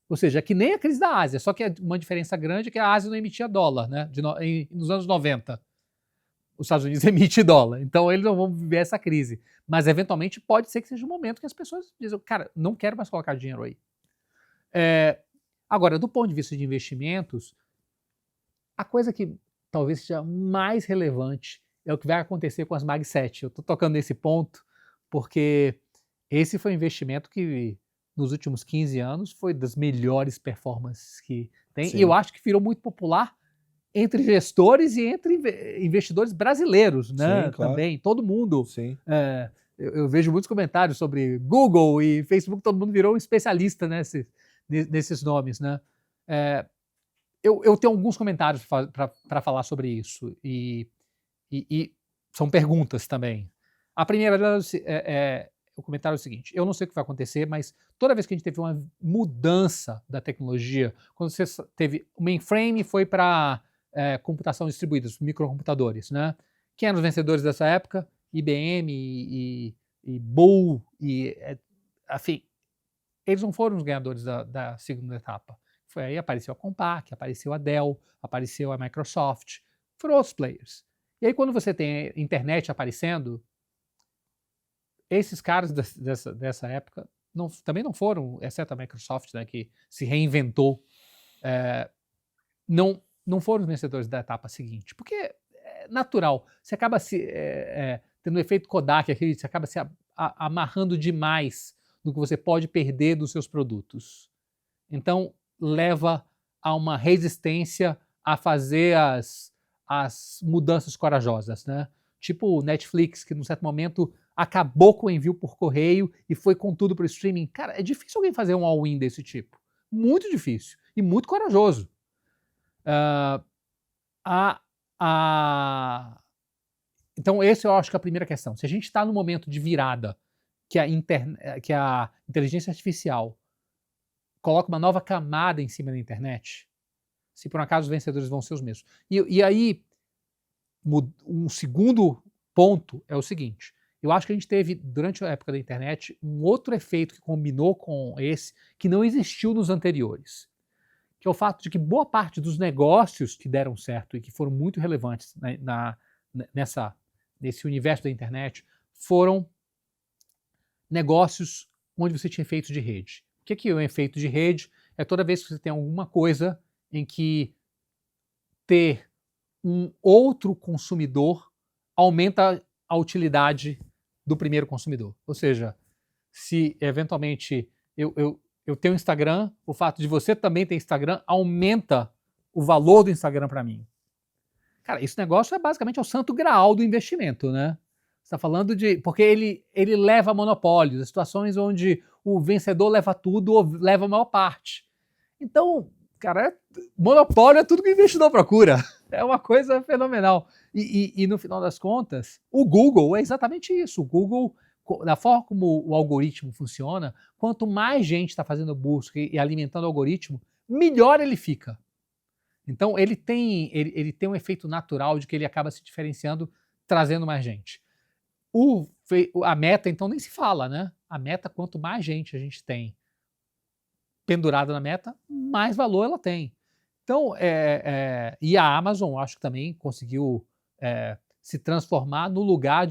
Ou seja, que nem a crise da Ásia, só que é uma diferença grande que a Ásia não emitia dólar, né? Nos anos 90. Os Estados Unidos emitem dólar, então eles não vão viver essa crise. Mas, eventualmente, pode ser que seja um momento que as pessoas dizem, cara, não quero mais colocar dinheiro aí. Agora, do ponto de vista de investimentos, a coisa que talvez seja mais relevante é o que vai acontecer com as Mag 7. Eu estou tocando nesse ponto porque esse foi um investimento que, nos últimos 15 anos, foi das melhores performances que tem. Sim. E eu acho que virou muito popular entre gestores e entre investidores brasileiros, né? Sim, claro. Também, todo mundo. Sim. Eu vejo muitos comentários sobre Google e Facebook, todo mundo virou um especialista nesses nomes, né? Eu tenho alguns comentários para falar sobre isso, e são perguntas também. A primeira delas o comentário é o seguinte: eu não sei o que vai acontecer, mas toda vez que a gente teve uma mudança da tecnologia, quando você teve o mainframe foi para computação distribuída, os microcomputadores, né? Quem eram os vencedores dessa época? IBM e Bull, enfim, eles não foram os ganhadores da segunda etapa. Foi aí apareceu a Compaq, apareceu a Dell, apareceu a Microsoft, foram outros players. E aí quando você tem a internet aparecendo, esses caras dessa época também não foram, exceto a Microsoft, né, que se reinventou, não foram os vencedores da etapa seguinte, porque é natural, você acaba tendo um efeito Kodak aqui, você acaba se amarrando demais no que você pode perder dos seus produtos. Então, leva a uma resistência a fazer as mudanças corajosas, né? Tipo o Netflix, que num certo momento acabou com o envio por correio e foi com tudo para o streaming. Cara, é difícil alguém fazer um all-in desse tipo. Muito difícil. E muito corajoso. Então, esse eu acho que é a primeira questão. Se a gente está no momento de virada, que a inteligência artificial coloca uma nova camada em cima da internet, se por acaso os vencedores vão ser os mesmos. E aí, um segundo ponto é o seguinte: eu acho que a gente teve, durante a época da internet, um outro efeito que combinou com esse, que não existiu nos anteriores, que é o fato de que boa parte dos negócios que deram certo e que foram muito relevantes nesse universo da internet foram negócios onde você tinha efeitos de rede. O que é um efeito de rede? É toda vez que você tem alguma coisa em que ter um outro consumidor aumenta a utilidade do primeiro consumidor. Ou seja, se eventualmente eu tenho Instagram, o fato de você também ter Instagram aumenta o valor do Instagram para mim. Cara, esse negócio é basicamente o santo graal do investimento, né? Você está falando porque ele leva a monopólios, situações onde o vencedor leva tudo ou leva a maior parte. Então, cara, monopólio é tudo que o investidor procura. É uma coisa fenomenal. E no final das contas, o Google é exatamente isso. O Google, da forma como o algoritmo funciona, quanto mais gente está fazendo busca e alimentando o algoritmo, melhor ele fica. Então, ele tem um efeito natural de que ele acaba se diferenciando, trazendo mais gente. A meta, então, nem se fala, né? A meta, quanto mais gente a gente tem pendurada na meta, mais valor ela tem. Então, e a Amazon, acho que também conseguiu se transformar no lugar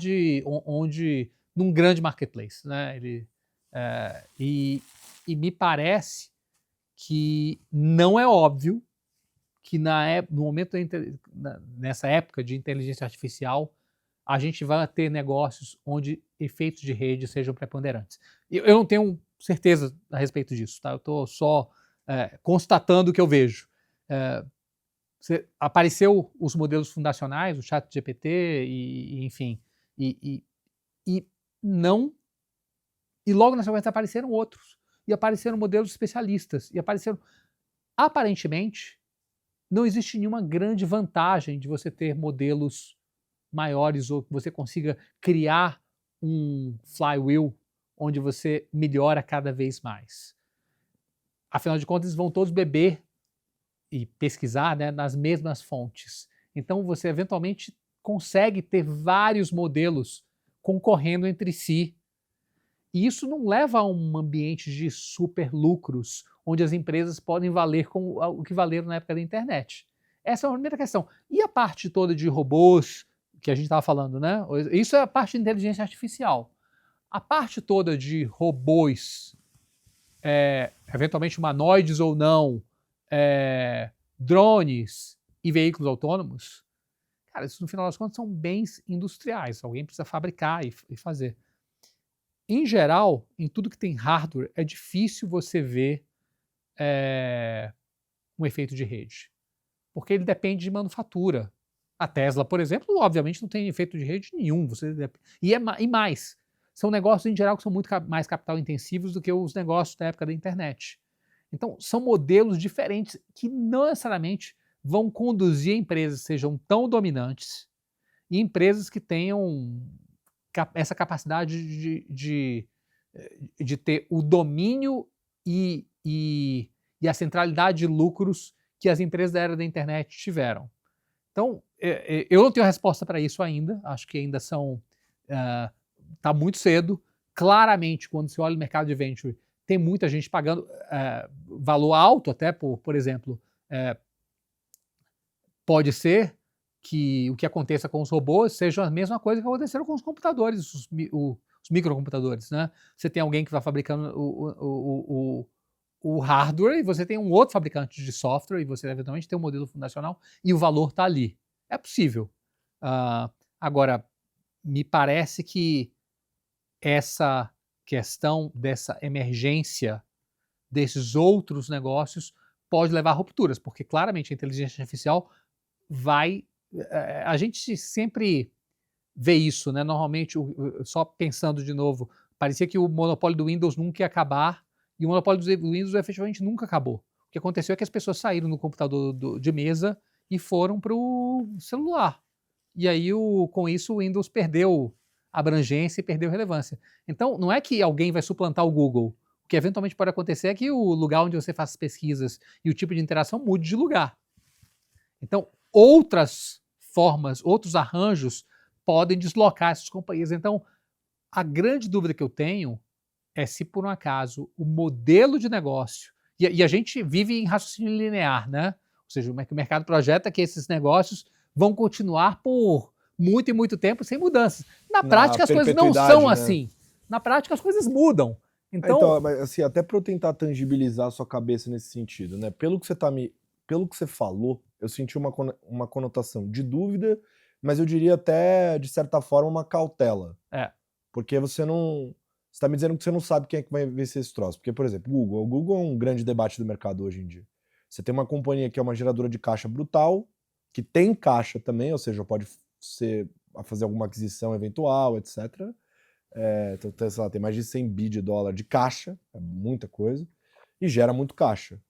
num grande marketplace, né? E me parece que não é óbvio que no momento nessa época de inteligência artificial a gente vai ter negócios onde efeitos de rede sejam preponderantes. Eu não tenho certeza a respeito disso, tá? Eu estou só constatando o que eu vejo. Apareceu os modelos fundacionais, o ChatGPT, enfim, e logo na sequência apareceram outros, e apareceram modelos especialistas, e aparentemente, não existe nenhuma grande vantagem de você ter modelos maiores ou que você consiga criar um flywheel onde você melhora cada vez mais. Afinal de contas, eles vão todos beber e pesquisar, né, nas mesmas fontes. Então, você eventualmente consegue ter vários modelos concorrendo entre si. E isso não leva a um ambiente de super lucros, onde as empresas podem valer como o que valeram na época da internet. Essa é a primeira questão. E a parte toda de robôs, que a gente estava falando, né? Isso é a parte de inteligência artificial. A parte toda de robôs, eventualmente humanoides ou não, drones e veículos autônomos, cara, isso no final das contas são bens industriais. Alguém precisa fabricar e fazer. Em geral, em tudo que tem hardware, é difícil você ver um efeito de rede, porque ele depende de manufatura. A Tesla, por exemplo, obviamente não tem efeito de rede nenhum. E mais, são negócios em geral que são muito mais capital intensivos do que os negócios da época da internet. Então, são modelos diferentes que não necessariamente vão conduzir a empresas que sejam tão dominantes e empresas que tenham essa capacidade de ter o domínio e a centralidade de lucros que as empresas da era da internet tiveram. Então, eu não tenho resposta para isso ainda, acho que ainda está muito cedo. Claramente, quando você olha o mercado de venture, tem muita gente pagando valor alto até, por exemplo, pode ser que o que aconteça com os robôs seja a mesma coisa que aconteceram com os computadores, os microcomputadores, né? Você tem alguém que vai fabricando o hardware e você tem um outro fabricante de software e você eventualmente tem um modelo fundacional e o valor está ali. É possível. Agora, me parece que essa questão dessa emergência desses outros negócios pode levar a rupturas, porque claramente a inteligência artificial a gente sempre vê isso, né? Normalmente, só pensando de novo, parecia que o monopólio do Windows nunca ia acabar e o monopólio do Windows efetivamente nunca acabou. O que aconteceu é que as pessoas saíram do computador de mesa e foram para o celular. E aí, com isso, o Windows perdeu abrangência e perdeu relevância. Então, não é que alguém vai suplantar o Google. O que eventualmente pode acontecer é que o lugar onde você faz pesquisas e o tipo de interação mude de lugar. Então, outras formas, outros arranjos podem deslocar essas companhias. Então, a grande dúvida que eu tenho é se, por um acaso, o modelo de negócio... E a gente vive em raciocínio linear, né? Ou seja, o mercado projeta que esses negócios vão continuar por muito e muito tempo sem mudanças. Na prática, as coisas não são assim. Na prática, as coisas mudam. Então, assim, até para eu tentar tangibilizar a sua cabeça nesse sentido, né? Pelo que você falou, eu senti uma conotação de dúvida, mas eu diria até, de certa forma, uma cautela. Porque você está me dizendo que você não sabe quem é que vai vencer esse troço. Porque, por exemplo, o Google é um grande debate do mercado hoje em dia. Você tem uma companhia que é uma geradora de caixa brutal, que tem caixa também, ou seja, pode ser a fazer alguma aquisição eventual, etc. Então, sei lá, tem mais de 100 bi de dólar de caixa, é muita coisa, e gera muito caixa.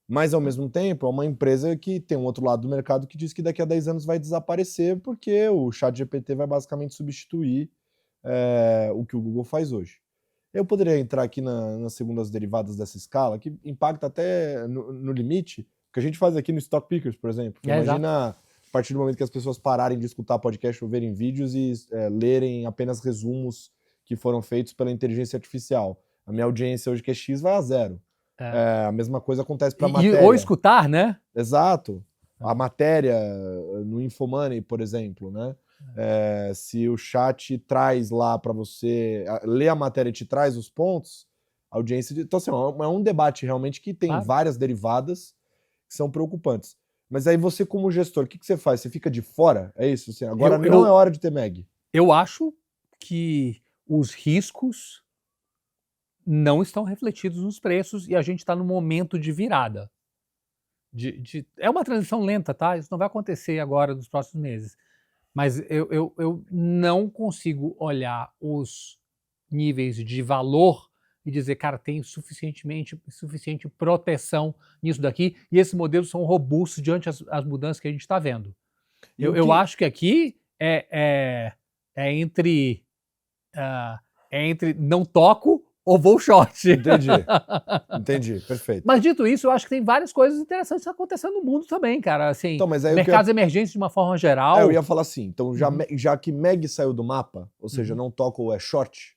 Mas, ao mesmo tempo, é uma empresa que tem um outro lado do mercado que diz que daqui a 10 anos vai desaparecer porque o ChatGPT vai basicamente substituir o que o Google faz hoje. Eu poderia entrar aqui nas segundas derivadas dessa escala, que impacta até no limite, o que a gente faz aqui no Stock Pickers, por exemplo. Imagina a partir do momento que as pessoas pararem de escutar podcast ou verem vídeos e lerem apenas resumos que foram feitos pela inteligência artificial. A minha audiência hoje, que é X, vai a 0. A mesma coisa acontece para matéria. Ou escutar, né? Exato. A matéria no Infomoney, por exemplo, né? Se o chat traz lá para você, lê a matéria e te traz os pontos, a audiência... Então, assim, é um debate realmente que tem várias derivadas que são preocupantes. Mas aí você, como gestor, o que você faz? Você fica de fora? É isso? Assim, agora não é hora de ter MEG. Eu acho que os riscos não estão refletidos nos preços e a gente está no momento de virada. É uma transição lenta, tá? Isso não vai acontecer agora nos próximos meses. Mas eu não consigo olhar os níveis de valor e dizer, cara, tem suficiente proteção nisso daqui e esses modelos são robustos diante as mudanças que a gente está vendo. Eu acho que aqui é entre não toco ou vou short. Entendi, perfeito. Mas dito isso, eu acho que tem várias coisas interessantes acontecendo no mundo também, cara. Assim, então, mas aí mercados emergentes de uma forma geral. Eu ia falar assim, então já que MEG saiu do mapa, ou seja, não toca ou é short,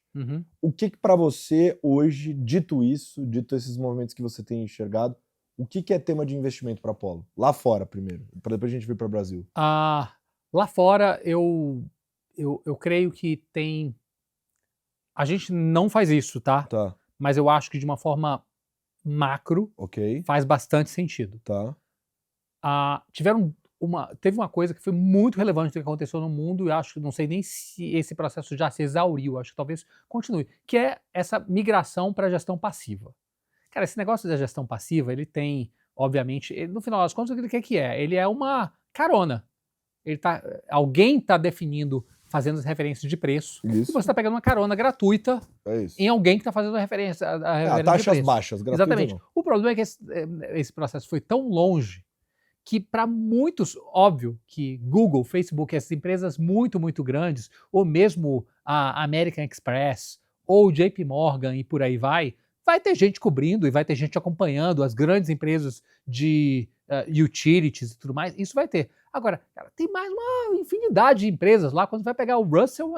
o que para você hoje, dito esses movimentos que você tem enxergado, o que é tema de investimento para Apollo? Lá fora primeiro, para depois a gente vir para o Brasil. Lá fora eu creio que tem... A gente não faz isso, tá? Mas eu acho que de uma forma macro faz bastante sentido. Teve uma coisa que foi muito relevante que aconteceu no mundo, e acho que não sei nem se esse processo já se exauriu, acho que talvez continue, que é essa migração para a gestão passiva. Cara, esse negócio da gestão passiva, ele tem, obviamente, no final das contas, o que é? Ele é uma carona. Alguém está definindo, fazendo as referências de preço, e você está pegando uma carona gratuita em alguém que está fazendo a referência de taxas preço. baixas, gratuito. Exatamente. Não. O problema é que esse processo foi tão longe que para muitos, óbvio que Google, Facebook, essas empresas muito, muito grandes, ou mesmo a American Express, ou JP Morgan e por aí vai ter gente cobrindo e vai ter gente acompanhando as grandes empresas de utilities e tudo mais, isso vai ter. Agora, cara, tem mais uma infinidade de empresas lá, quando vai pegar o Russell,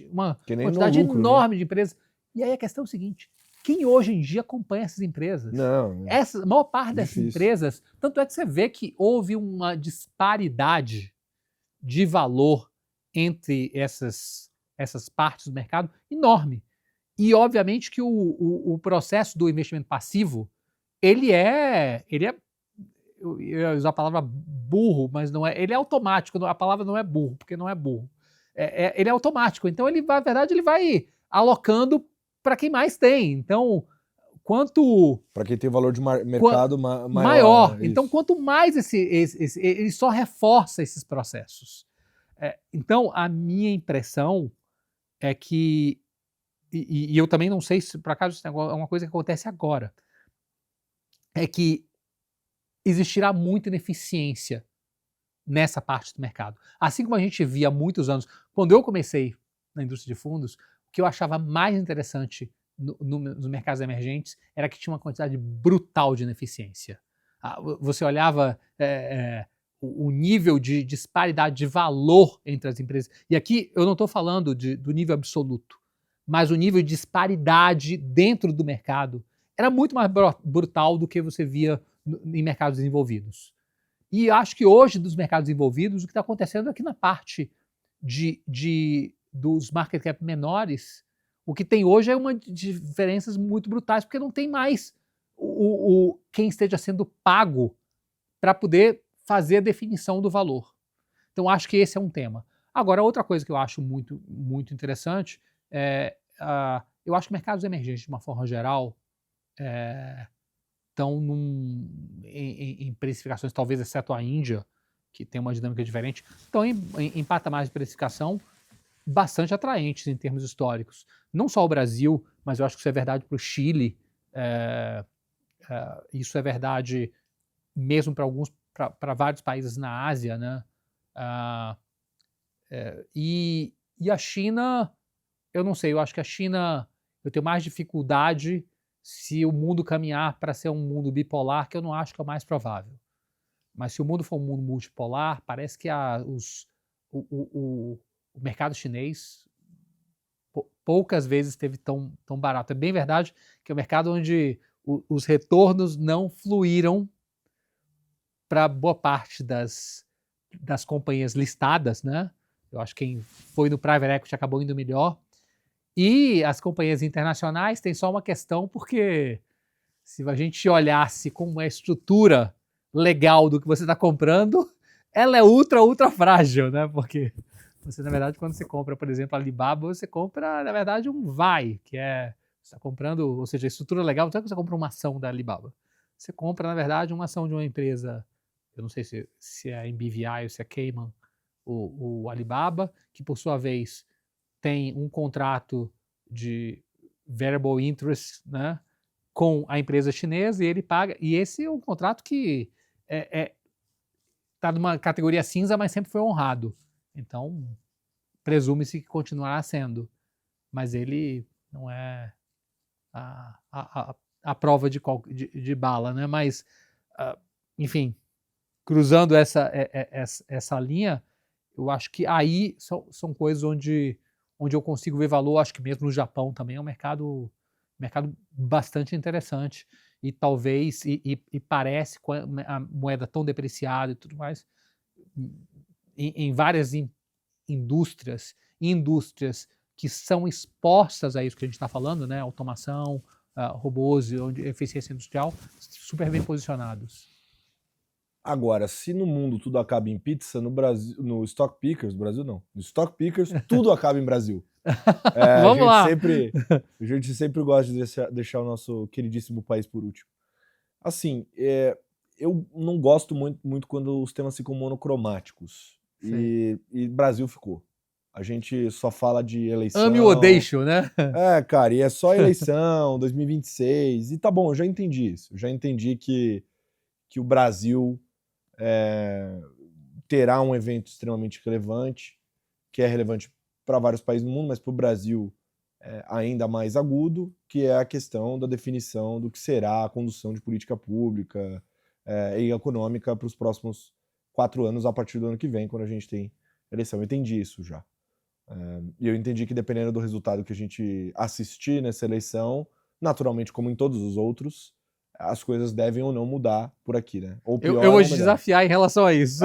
uma quantidade enorme de empresas. E aí a questão é o seguinte, quem hoje em dia acompanha essas empresas? Não. A maior parte dessas empresas, tanto é que você vê que houve uma disparidade de valor entre essas partes do mercado enorme. E obviamente que o processo do investimento passivo, ele é eu ia usar a palavra burro, mas não é, ele é automático, a palavra não é burro, porque não é burro. Ele é automático, então ele vai, na verdade, ele vai alocando para quem mais tem. Então, para quem tem valor de mercado maior. Então, quanto mais ele só reforça esses processos. Então, a minha impressão é que, e eu também não sei se por acaso esse negócio é uma coisa que acontece agora, é que existirá muita ineficiência nessa parte do mercado. Assim como a gente via há muitos anos, quando eu comecei na indústria de fundos, o que eu achava mais interessante nos mercados emergentes era que tinha uma quantidade brutal de ineficiência. Você olhava o nível de disparidade de valor entre as empresas, e aqui eu não estou falando do nível absoluto, mas o nível de disparidade dentro do mercado era muito mais brutal do que você via em mercados desenvolvidos. E acho que hoje, dos mercados desenvolvidos, o que está acontecendo aqui na parte dos market cap menores, o que tem hoje é uma diferenças muito brutais, porque não tem mais quem esteja sendo pago para poder fazer a definição do valor. Então, acho que esse é um tema. Agora, outra coisa que eu acho muito, muito interessante eu acho que mercados emergentes, de uma forma geral, estão em precificações, talvez exceto a Índia, que tem uma dinâmica diferente, estão em patamares de precificação bastante atraentes em termos históricos. Não só o Brasil, mas eu acho que isso é verdade para o Chile, isso é verdade mesmo para vários países na Ásia, né? E a China, eu não sei, eu acho que a China, eu tenho mais dificuldade se o mundo caminhar para ser um mundo bipolar, que eu não acho que é o mais provável. Mas se o mundo for um mundo multipolar, parece que o mercado chinês poucas vezes esteve tão barato. É bem verdade que é um mercado onde os retornos não fluíram para boa parte das companhias listadas, né? Eu acho que quem foi no Private Equity acabou indo melhor. E as companhias internacionais tem só uma questão, porque se a gente olhasse como é a estrutura legal do que você está comprando, ela é ultra frágil, né? Porque você, na verdade, quando você compra, por exemplo, a Alibaba, você compra, na verdade, um VAI, que é, você está comprando, ou seja, a estrutura legal, não é que você compra uma ação da Alibaba. Você compra, na verdade, uma ação de uma empresa, eu não sei se é a NBVI ou se é Cayman, o Alibaba, que por sua vez tem um contrato de variable interest, né, com a empresa chinesa, e ele paga, e esse é um contrato que está numa categoria cinza, mas sempre foi honrado. Então, presume-se que continuará sendo, mas ele não é a prova de bala, né? Mas, enfim, cruzando essa linha, eu acho que aí são coisas onde eu consigo ver valor. Acho que mesmo no Japão também é um mercado bastante interessante, e talvez, e parece, com a moeda tão depreciada e tudo mais, em várias indústrias que são expostas a isso que a gente está falando, né? Automação, robôs, eficiência industrial, super bem posicionados. Agora, se no mundo tudo acaba em pizza, no Brasil, no Stock Pickers, Brasil não, no Stock Pickers tudo acaba em Brasil. Vamos lá. A gente sempre gosta de deixar o nosso queridíssimo país por último. Assim, eu não gosto muito quando os temas ficam monocromáticos. E Brasil ficou. A gente só fala de eleição. Ame ou deixe, né? Cara, e é só eleição, 2026. E tá bom, eu já entendi isso. Eu já entendi que o Brasil terá um evento extremamente relevante, que é relevante para vários países do mundo, mas para o Brasil ainda mais agudo, que é a questão da definição do que será a condução de política pública e econômica para os próximos 4 anos, a partir do ano que vem, quando a gente tem eleição. Eu entendi isso já. E eu entendi que, dependendo do resultado que a gente assistir nessa eleição, naturalmente, como em todos os outros, as coisas devem ou não mudar por aqui, né? Ou pior, eu vou te desafiar em relação a isso.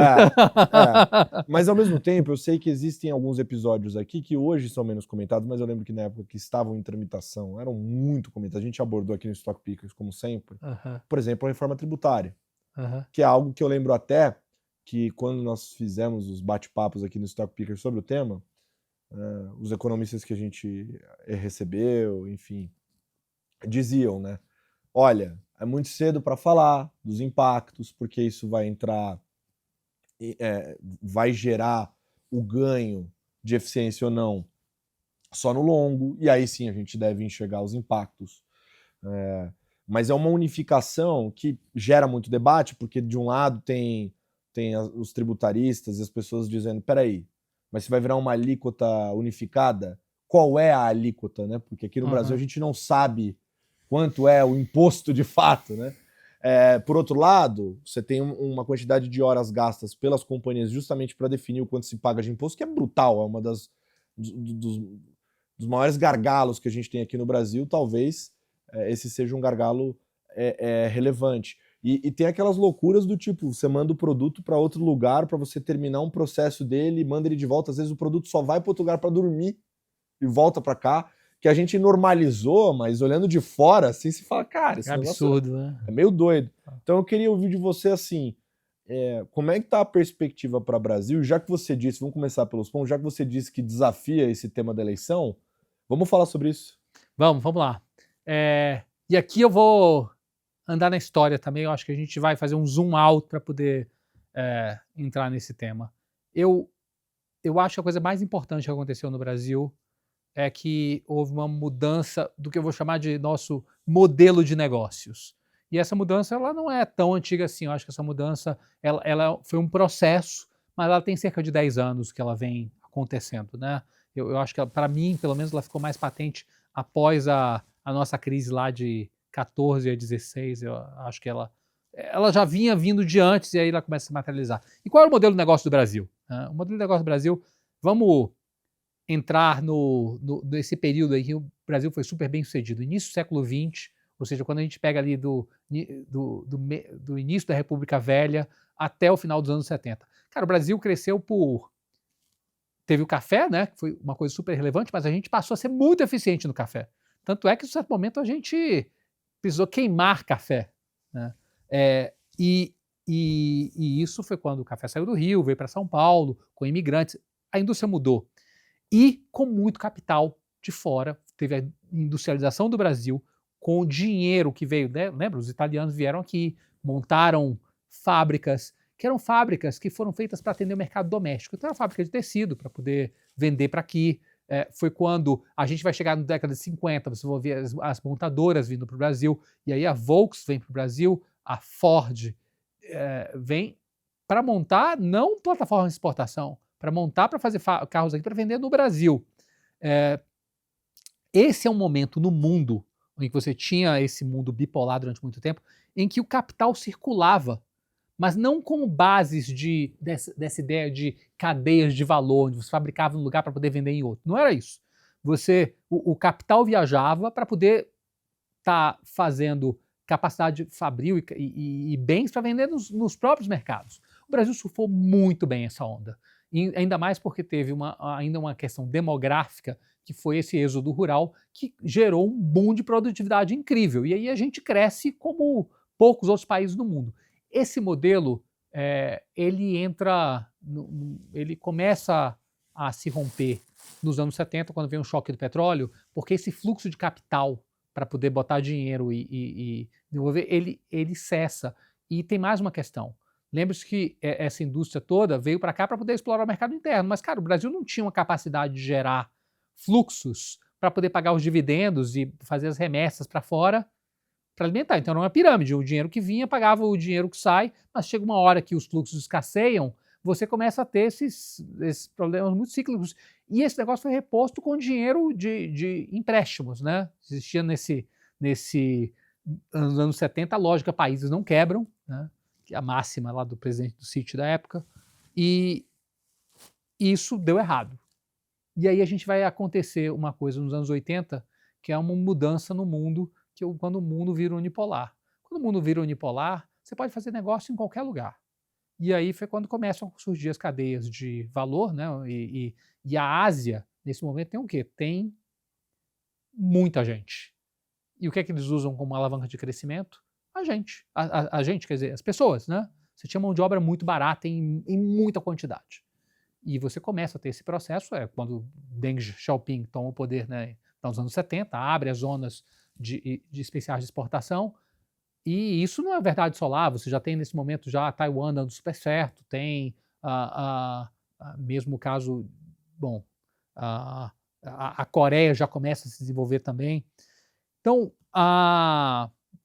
Mas, ao mesmo tempo, eu sei que existem alguns episódios aqui que hoje são menos comentados, mas eu lembro que na época que estavam em tramitação eram muito comentados. A gente abordou aqui no Stock Pickers, como sempre. Por exemplo, a reforma tributária, que é algo que eu lembro até que, quando nós fizemos os bate-papos aqui no Stock Pickers sobre o tema, os economistas que a gente recebeu, enfim, diziam, né? Olha, é muito cedo para falar dos impactos, porque isso vai entrar, vai gerar o ganho de eficiência ou não só no longo, e aí sim a gente deve enxergar os impactos. Mas é uma unificação que gera muito debate, porque de um lado tem os tributaristas e as pessoas dizendo, peraí, mas se vai virar uma alíquota unificada, qual é a alíquota, né? Porque aqui no Brasil a gente não sabe quanto é o imposto de fato, né? Por outro lado, você tem uma quantidade de horas gastas pelas companhias justamente para definir o quanto se paga de imposto, que é brutal, é uma dos maiores gargalos que a gente tem aqui no Brasil. Talvez esse seja um gargalo relevante. E tem aquelas loucuras do tipo, você manda o produto para outro lugar para você terminar um processo dele, manda ele de volta, às vezes o produto só vai para outro lugar para dormir e volta para cá, que a gente normalizou, mas olhando de fora, assim, se fala, cara, isso é absurdo, né? É meio doido. Então eu queria ouvir de você, assim, como é que tá a perspectiva para o Brasil? Já que você disse, vamos começar pelos pontos, já que você disse que desafia esse tema da eleição, vamos falar sobre isso? Vamos lá. E aqui eu vou andar na história também, eu acho que a gente vai fazer um zoom out para poder entrar nesse tema. Eu acho que a coisa mais importante que aconteceu no Brasil é que houve uma mudança do que eu vou chamar de nosso modelo de negócios. E essa mudança, ela não é tão antiga assim. Eu acho que essa mudança ela foi um processo, mas ela tem cerca de 10 anos que ela vem acontecendo, né? Eu acho que, para mim, pelo menos, ela ficou mais patente após a nossa crise lá de 14 a 16. Eu acho que ela já vinha vindo de antes, e aí ela começa a se materializar. E qual é o modelo de negócio do Brasil? O modelo de negócio do Brasil, vamos entrar nesse período aí que o Brasil foi super bem sucedido. Início do século XX, Ou seja, quando a gente pega ali do início da República Velha até o final dos anos 70. Cara, o Brasil cresceu teve o café, né, que foi uma coisa super relevante, mas a gente passou a ser muito eficiente no café. Tanto é que, em certo momento, a gente precisou queimar café, né? E isso foi quando o café saiu do Rio, veio para São Paulo, com imigrantes. A indústria mudou. E com muito capital de fora, teve a industrialização do Brasil, com o dinheiro que veio, né? Lembra? Os italianos vieram aqui, montaram fábricas, que eram fábricas que foram feitas para atender o mercado doméstico. Então era fábrica de tecido, para poder vender para aqui. Foi quando a gente vai chegar na década de 50, você vai ver as montadoras vindo para o Brasil, e aí a Volks vem para o Brasil, a Ford vem para montar, não plataforma de exportação, para montar, para fazer carros aqui para vender no Brasil. Esse é um momento no mundo em que você tinha esse mundo bipolar durante muito tempo, em que o capital circulava, mas não com bases dessa ideia de cadeias de valor, onde você fabricava um lugar para poder vender em outro. Não era isso. O capital viajava para poder estar fazendo capacidade fabril e bens para vender nos próprios mercados. O Brasil surfou muito bem essa onda. E ainda mais porque teve ainda uma questão demográfica, que foi esse êxodo rural, que gerou um boom de produtividade incrível. E aí a gente cresce como poucos outros países do mundo. Esse modelo, ele começa a se romper nos anos 70, quando vem o choque do petróleo, porque esse fluxo de capital para poder botar dinheiro e desenvolver, ele cessa. E tem mais uma questão. Lembre-se que essa indústria toda veio para cá para poder explorar o mercado interno, mas, cara, o Brasil não tinha uma capacidade de gerar fluxos para poder pagar os dividendos e fazer as remessas para fora para alimentar. Então era uma pirâmide, o dinheiro que vinha pagava o dinheiro que sai, mas chega uma hora que os fluxos escasseiam, você começa a ter esses problemas muito cíclicos. E esse negócio foi reposto com dinheiro de empréstimos, né? Existia nos anos 70 a lógica países não quebram, né? Que é a máxima lá do presidente do Citi da época, e isso deu errado. E aí a gente vai acontecer uma coisa nos anos 80, que é uma mudança no mundo, quando o mundo vira unipolar. Quando o mundo vira unipolar, você pode fazer negócio em qualquer lugar. E aí foi quando começam a surgir as cadeias de valor, né? E a Ásia, nesse momento, tem o quê? Tem muita gente. E o que é que eles usam como alavanca de crescimento? A gente. A gente, quer dizer, as pessoas, né? Você tinha mão de obra muito barata em muita quantidade. E você começa a ter esse processo, quando Deng Xiaoping toma o poder, né, nos anos 70, abre as zonas de especiais de exportação, e isso não é verdade só lá, você já tem nesse momento já a Taiwan dando super certo, tem mesmo caso, bom, a Coreia já começa a se desenvolver também. Então,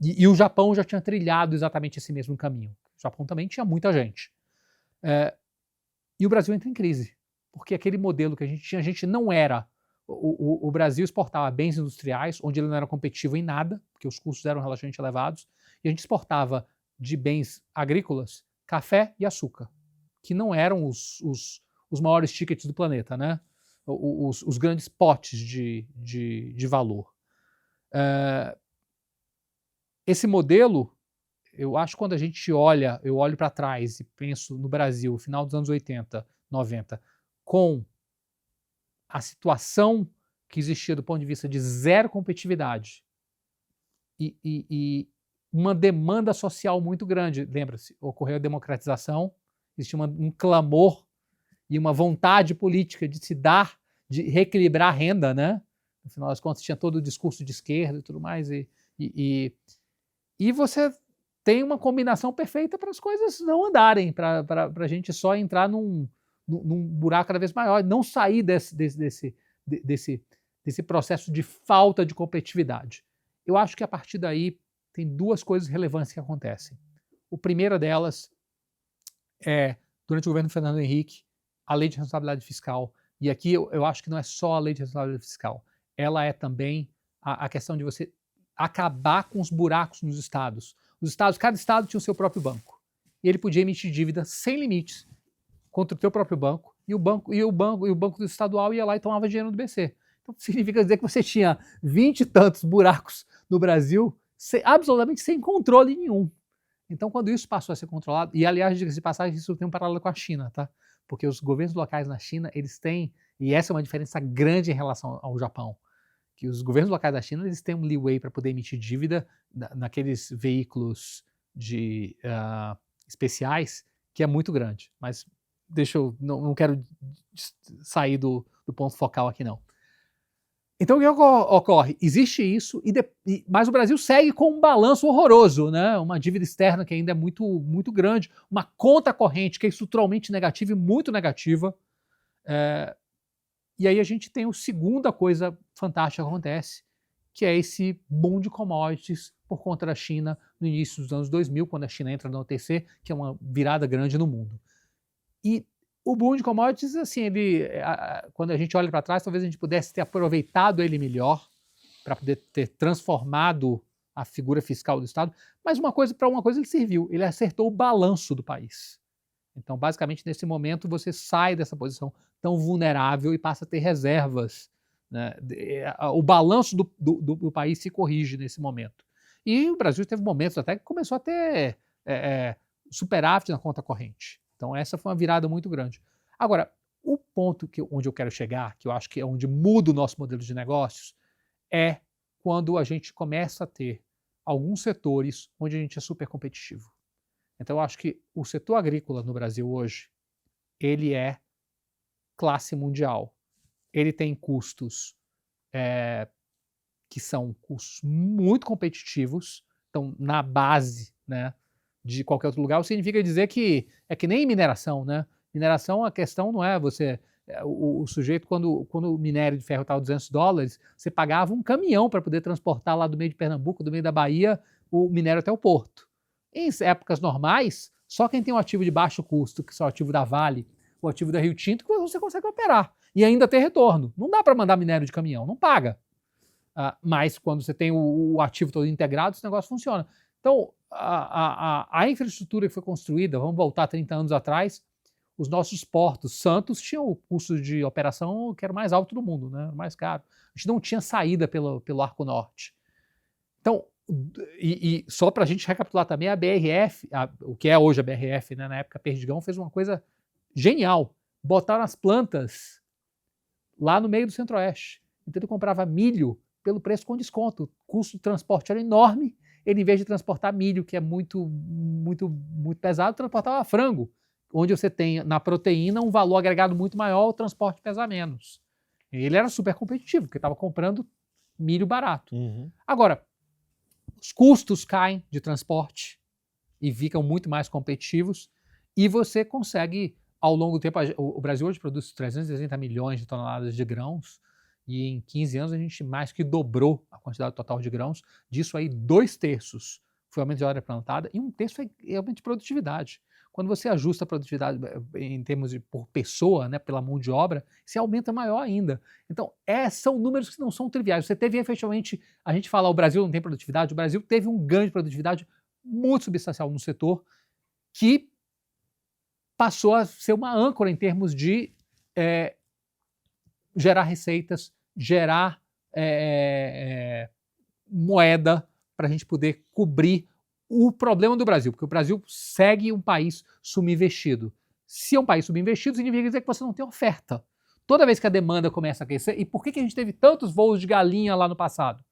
e o Japão já tinha trilhado exatamente esse mesmo caminho. O Japão também tinha muita gente. E o Brasil entra em crise, porque aquele modelo que a gente tinha, a gente não era. O Brasil exportava bens industriais, onde ele não era competitivo em nada, porque os custos eram relativamente elevados, e a gente exportava de bens agrícolas café e açúcar, que não eram os maiores tickets do planeta, né? Os grandes potes de valor. Esse modelo, eu acho que quando a gente olha, eu olho para trás e penso no Brasil, final dos anos 80, 90, com a situação que existia do ponto de vista de zero competitividade e uma demanda social muito grande. Lembra-se, ocorreu a democratização, existia um clamor e uma vontade política de se dar, de reequilibrar a renda, né? No final das contas, tinha todo o discurso de esquerda e tudo mais, e você tem uma combinação perfeita para as coisas não andarem, para a gente só entrar num buraco cada vez maior, não sair desse processo de falta de competitividade. Eu acho que a partir daí tem duas coisas relevantes que acontecem. A primeira delas é, durante o governo Fernando Henrique, a lei de responsabilidade fiscal. E aqui eu acho que não é só a lei de responsabilidade fiscal, ela é também a questão de você acabar com os buracos nos estados. Cada estado tinha o seu próprio banco. E ele podia emitir dívida sem limites contra o teu próprio banco, e o banco do estadual ia lá e tomava dinheiro do BC. Então significa dizer que você tinha 20 e tantos buracos no Brasil absolutamente sem controle nenhum. Então, quando isso passou a ser controlado, e aliás, diga-se de passagem, isso tem um paralelo com a China, tá? Porque os governos locais na China, eles têm, e essa é uma diferença grande em relação ao Japão, que os governos locais da China, eles têm um leeway para poder emitir dívida naqueles veículos especiais, que é muito grande. Mas não quero sair do ponto focal aqui, não. Então, o que ocorre? Existe isso, mas o Brasil segue com um balanço horroroso, né? Uma dívida externa que ainda é muito, muito grande, uma conta corrente que é estruturalmente negativa e muito negativa. E aí a gente tem a segunda coisa fantástica que acontece, que é esse boom de commodities por conta da China no início dos anos 2000, quando a China entra na OTC, que é uma virada grande no mundo. E o boom de commodities, assim, quando a gente olha para trás, talvez a gente pudesse ter aproveitado ele melhor para poder ter transformado a figura fiscal do Estado, mas para uma coisa ele serviu, ele acertou o balanço do país. Então, basicamente, nesse momento, você sai dessa posição tão vulnerável e passa a ter reservas, né? O balanço do país se corrige nesse momento. E o Brasil teve momentos até que começou a ter superávit na conta corrente. Então, essa foi uma virada muito grande. Agora, o ponto onde eu quero chegar, que eu acho que é onde muda o nosso modelo de negócios, é quando a gente começa a ter alguns setores onde a gente é super competitivo. Então, eu acho que o setor agrícola no Brasil hoje, ele é classe mundial. Ele tem custos que são custos muito competitivos, estão na base, né, de qualquer outro lugar. O que significa dizer que é que nem mineração, né? Mineração, a questão não é você... O sujeito, quando o minério de ferro estava $200, você pagava um caminhão para poder transportar lá do meio de Pernambuco, do meio da Bahia, o minério até o porto. Em épocas normais, só quem tem um ativo de baixo custo, que são o ativo da Vale, o ativo da Rio Tinto, que você consegue operar e ainda ter retorno. Não dá para mandar minério de caminhão, não paga. Mas quando você tem o ativo todo integrado, esse negócio funciona. Então, a infraestrutura que foi construída, vamos voltar 30 anos atrás, os nossos portos, Santos, tinham o custo de operação que era o mais alto do mundo, né? O mais caro. A gente não tinha saída pelo Arco Norte. Então, e só para a gente recapitular também, a BRF, o que é hoje a BRF, né, na época Perdigão, fez uma coisa genial. Botaram as plantas lá no meio do Centro-Oeste. Então ele comprava milho pelo preço com desconto. O custo de transporte era enorme. Ele, em vez de transportar milho, que é muito, muito, muito pesado, transportava frango, onde você tem na proteína um valor agregado muito maior, o transporte pesa menos. Ele era super competitivo, porque estava comprando milho barato. Uhum. Agora, os custos caem de transporte e ficam muito mais competitivos e você consegue, ao longo do tempo, o Brasil hoje produz 360 milhões de toneladas de grãos e em 15 anos a gente mais que dobrou a quantidade total de grãos. Disso aí, 2/3 foi aumento de área plantada e 1/3 foi aumento de produtividade. Quando você ajusta a produtividade em termos de por pessoa, né, pela mão de obra, esse aumento é maior ainda. Então, são números que não são triviais. Você teve efetivamente, a gente fala o Brasil não tem produtividade, o Brasil teve um ganho de produtividade muito substancial no setor que passou a ser uma âncora em termos de gerar receitas, gerar moeda para a gente poder cobrir o problema do Brasil, porque o Brasil segue um país subinvestido. Se é um país subinvestido, significa dizer que você não tem oferta. Toda vez que a demanda começa a aquecer, e por que a gente teve tantos voos de galinha lá no passado?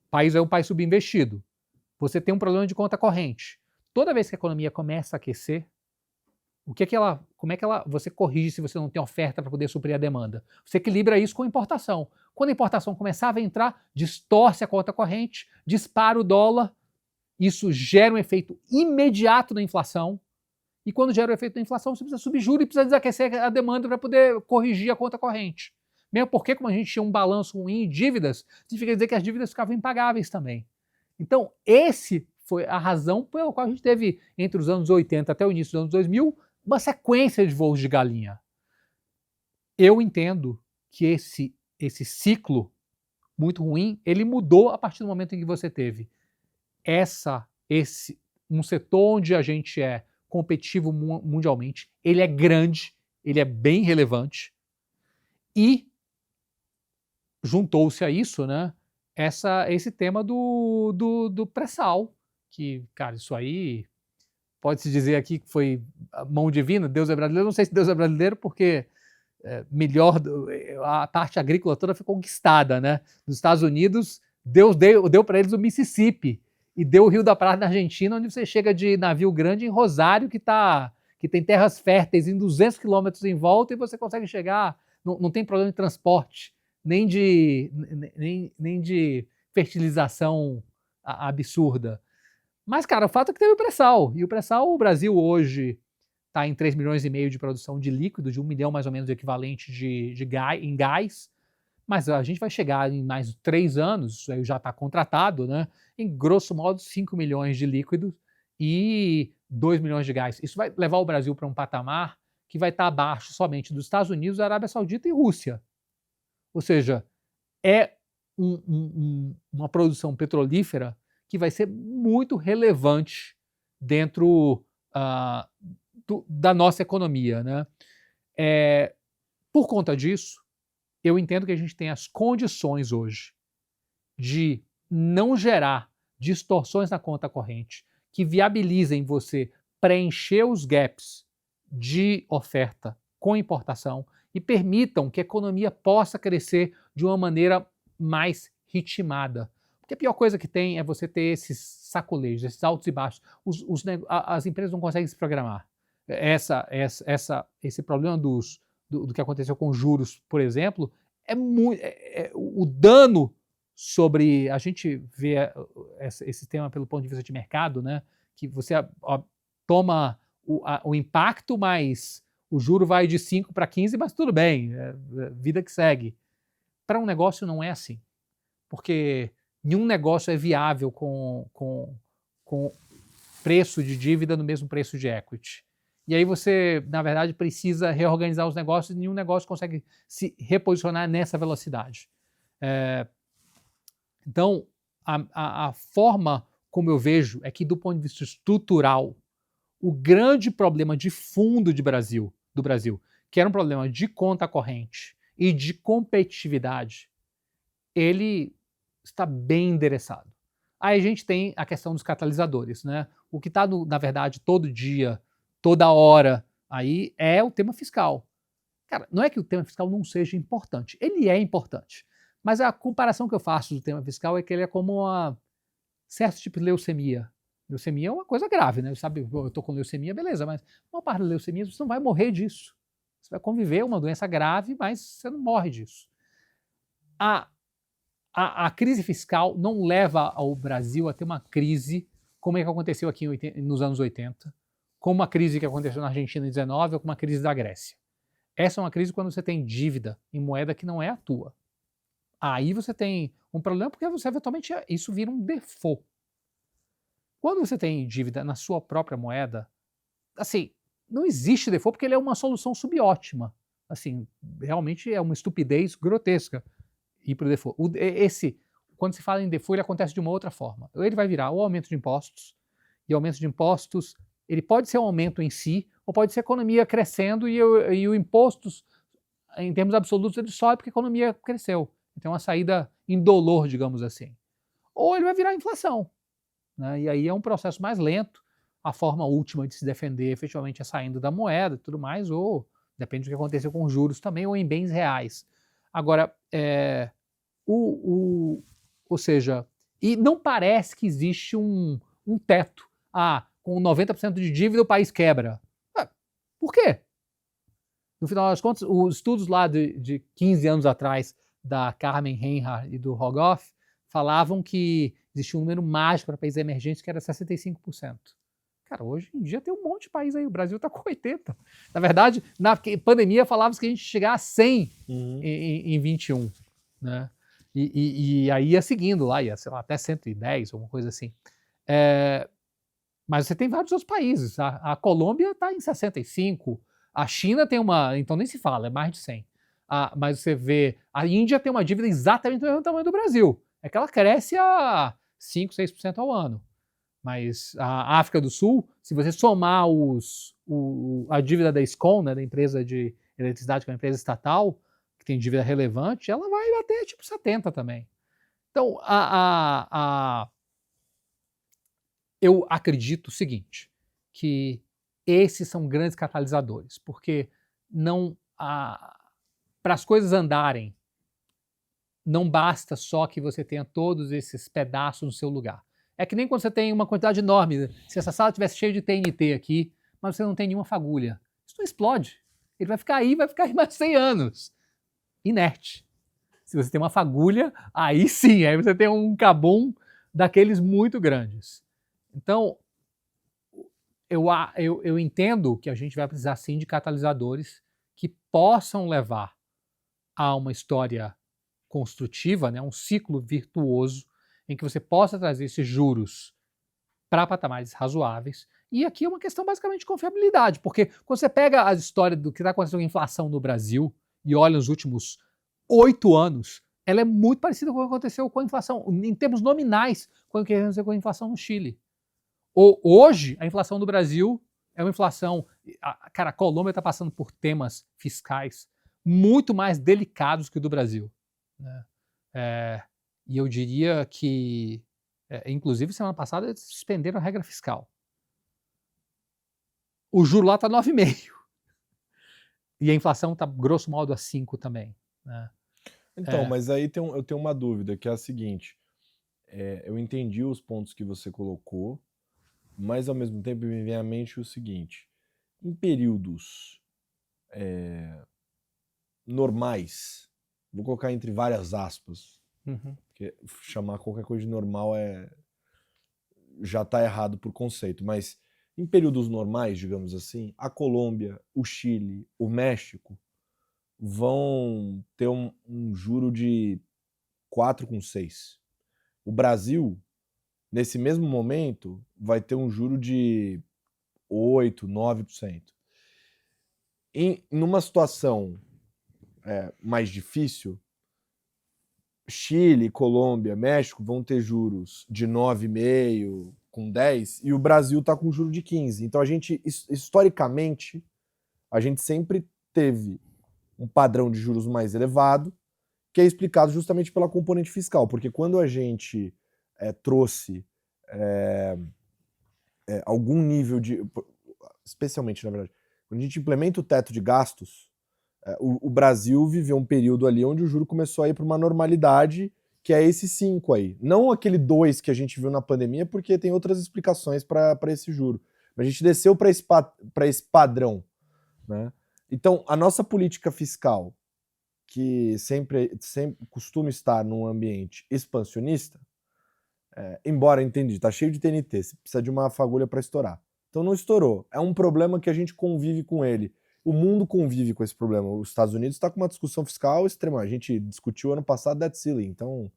O país é um país subinvestido. Você tem um problema de conta corrente. Toda vez que a economia começa a aquecer, como é que você corrige se você não tem oferta para poder suprir a demanda? Você equilibra isso com a importação. Quando a importação começava a entrar, distorce a conta corrente, dispara o dólar, isso gera um efeito imediato na inflação, e quando gera o efeito da inflação, você precisa subir juros e precisa desaquecer a demanda para poder corrigir a conta corrente. Mesmo porque, como a gente tinha um balanço ruim em dívidas, significa dizer que as dívidas ficavam impagáveis também. Então, esse foi a razão pela qual a gente teve, entre os anos 80 até o início dos anos 2000, uma sequência de voos de galinha. Eu entendo que esse ciclo muito ruim, ele mudou a partir do momento em que você teve um setor onde a gente é competitivo mundialmente, ele é grande, ele é bem relevante, e juntou-se a isso, né, esse tema do pré-sal, que, cara, isso aí pode-se dizer aqui que foi a mão divina, Deus é brasileiro, não sei se Deus é brasileiro porque a parte agrícola toda foi conquistada, né? Nos Estados Unidos, Deus deu para eles o Mississippi e deu o Rio da Prata na Argentina, onde você chega de navio grande em Rosário, que tem terras férteis em 200 quilômetros em volta e você consegue chegar, não tem problema de transporte, nem de fertilização absurda. Mas, cara, o fato é que teve o pré-sal, e o pré-sal, o Brasil hoje está em 3,5 milhões de produção de líquido, de 1 milhão mais ou menos de equivalente em gás, mas a gente vai chegar em mais de 3 anos, isso aí já está contratado, né, em grosso modo 5 milhões de líquidos e 2 milhões de gás. Isso vai levar o Brasil para um patamar que vai estar abaixo somente dos Estados Unidos, Arábia Saudita e Rússia. Ou seja, é uma produção petrolífera que vai ser muito relevante dentro da nossa economia, né? Por conta disso, eu entendo que a gente tem as condições hoje de não gerar distorções na conta corrente que viabilizem você preencher os gaps de oferta com importação e permitam que a economia possa crescer de uma maneira mais ritmada. Porque a pior coisa que tem é você ter esses sacolejos, esses altos e baixos. As empresas não conseguem se programar. Esse problema do que aconteceu com juros, por exemplo, o dano sobre... A gente vê esse tema pelo ponto de vista de mercado, né? Que você toma o impacto, mas o juro vai de 5 para 15, mas tudo bem, vida que segue. Para um negócio não é assim, porque nenhum negócio é viável com preço de dívida no mesmo preço de equity. E aí você, na verdade, precisa reorganizar os negócios e nenhum negócio consegue se reposicionar nessa velocidade. Então, a forma como eu vejo é que, do ponto de vista estrutural, o grande problema de fundo do Brasil, que era um problema de conta corrente e de competitividade, ele está bem endereçado. Aí a gente tem a questão dos catalisadores, né? O que está, na verdade, todo dia, toda hora, aí é o tema fiscal. Cara, não é que o tema fiscal não seja importante, ele é importante, mas a comparação que eu faço do tema fiscal é que ele é como uma certo tipo de leucemia. Leucemia é uma coisa grave, né? Sabe, eu estou com leucemia, beleza, mas uma parte da leucemia você não vai morrer disso. Você vai conviver uma doença grave, mas você não morre disso. A crise fiscal não leva ao Brasil a ter uma crise como é que aconteceu aqui nos anos 80, como a crise que aconteceu na Argentina em 19 ou como a crise da Grécia. Essa é uma crise quando você tem dívida em moeda que não é a tua. Aí você tem um problema porque você eventualmente isso vira um default. Quando você tem dívida na sua própria moeda, assim, não existe default porque ele é uma solução subótima. Assim, realmente é uma estupidez grotesca ir para o default. Quando se fala em default, ele acontece de uma outra forma. Ele vai virar o aumento de impostos, e o aumento de impostos, ele pode ser um aumento em si, ou pode ser a economia crescendo e o impostos, em termos absolutos, ele sobe porque a economia cresceu. Então, uma saída indolor, digamos assim. Ou ele vai virar inflação, né? E aí é um processo mais lento. A forma última de se defender efetivamente é saindo da moeda e tudo mais, ou depende do que aconteceu com os juros também, ou em bens reais. Agora, ou seja, e não parece que existe um teto. Com 90% de dívida o país quebra. Por quê? No final das contas, os estudos lá de 15 anos atrás, da Carmen Reinhardt e do Rogoff, falavam que existia um número mágico para países emergentes que era 65%. Cara, hoje em dia tem um monte de país aí, o Brasil está com 80%. Na verdade, na pandemia falava-se que a gente ia chegar a 100% em 21%. Né? E aí ia seguindo lá, sei lá, até 110%, alguma coisa assim. Mas você tem vários outros países. A Colômbia está em 65%, a China tem então nem se fala, é mais de 100%. Mas você vê, a Índia tem uma dívida exatamente do mesmo tamanho do Brasil. É que ela cresce a 5%, 6% ao ano. Mas a África do Sul, se você somar a dívida da SCOM, né, da empresa de eletricidade, que é uma empresa estatal, que tem dívida relevante, ela vai até tipo 70% também. Então, eu acredito o seguinte, que esses são grandes catalisadores, porque não para as coisas andarem, não basta só que você tenha todos esses pedaços no seu lugar. É que nem quando você tem uma quantidade enorme, se essa sala tivesse cheia de TNT aqui, mas você não tem nenhuma fagulha, isso não explode. Ele vai ficar aí mais 100 anos, inerte. Se você tem uma fagulha, aí sim, aí você tem um cabum daqueles muito grandes. Então, eu entendo que a gente vai precisar sim de catalisadores que possam levar a uma história construtiva, né, um ciclo virtuoso em que você possa trazer esses juros para patamares razoáveis. E aqui é uma questão basicamente de confiabilidade, porque quando você pega a história do que está acontecendo com a inflação no Brasil e olha os últimos 8 anos, ela é muito parecida com o que aconteceu com a inflação, em termos nominais, com o que aconteceu com a inflação no Chile. Hoje, a inflação do Brasil é uma inflação... Cara, a Colômbia está passando por temas fiscais muito mais delicados que o do Brasil, né? E eu diria que, inclusive, semana passada, eles suspenderam a regra fiscal. O juro lá está 9,5%. E a inflação está, grosso modo, a 5% também, né? Então, mas aí eu tenho uma dúvida, que é a seguinte. Eu entendi os pontos que você colocou, mas ao mesmo tempo me vem à mente o seguinte: em períodos normais, vou colocar entre várias aspas, porque chamar qualquer coisa de normal já está errado por conceito, mas em períodos normais, digamos assim, a Colômbia, o Chile, o México vão ter um juro de 4,6. O Brasil, nesse mesmo momento, vai ter um juro de 8%, 9%. Numa situação mais difícil, Chile, Colômbia, México vão ter juros de 9,5%, com 10%, e o Brasil está com juro de 15%. Então, historicamente, a gente sempre teve um padrão de juros mais elevado, que é explicado justamente pela componente fiscal, porque quando a gente trouxe algum nível de... Especialmente, na verdade, quando a gente implementa o teto de gastos, o Brasil viveu um período ali onde o juro começou a ir para uma normalidade, que é esse 5 aí. Não aquele 2 que a gente viu na pandemia, porque tem outras explicações para esse juro. Mas a gente desceu para esse padrão, né? Então, a nossa política fiscal, que sempre costuma estar num ambiente expansionista, embora, entendi, tá cheio de TNT, você precisa de uma fagulha para estourar. Então não estourou. É um problema que a gente convive com ele. O mundo convive com esse problema. Os Estados Unidos está com uma discussão fiscal extrema. A gente discutiu ano passado debt ceiling. Então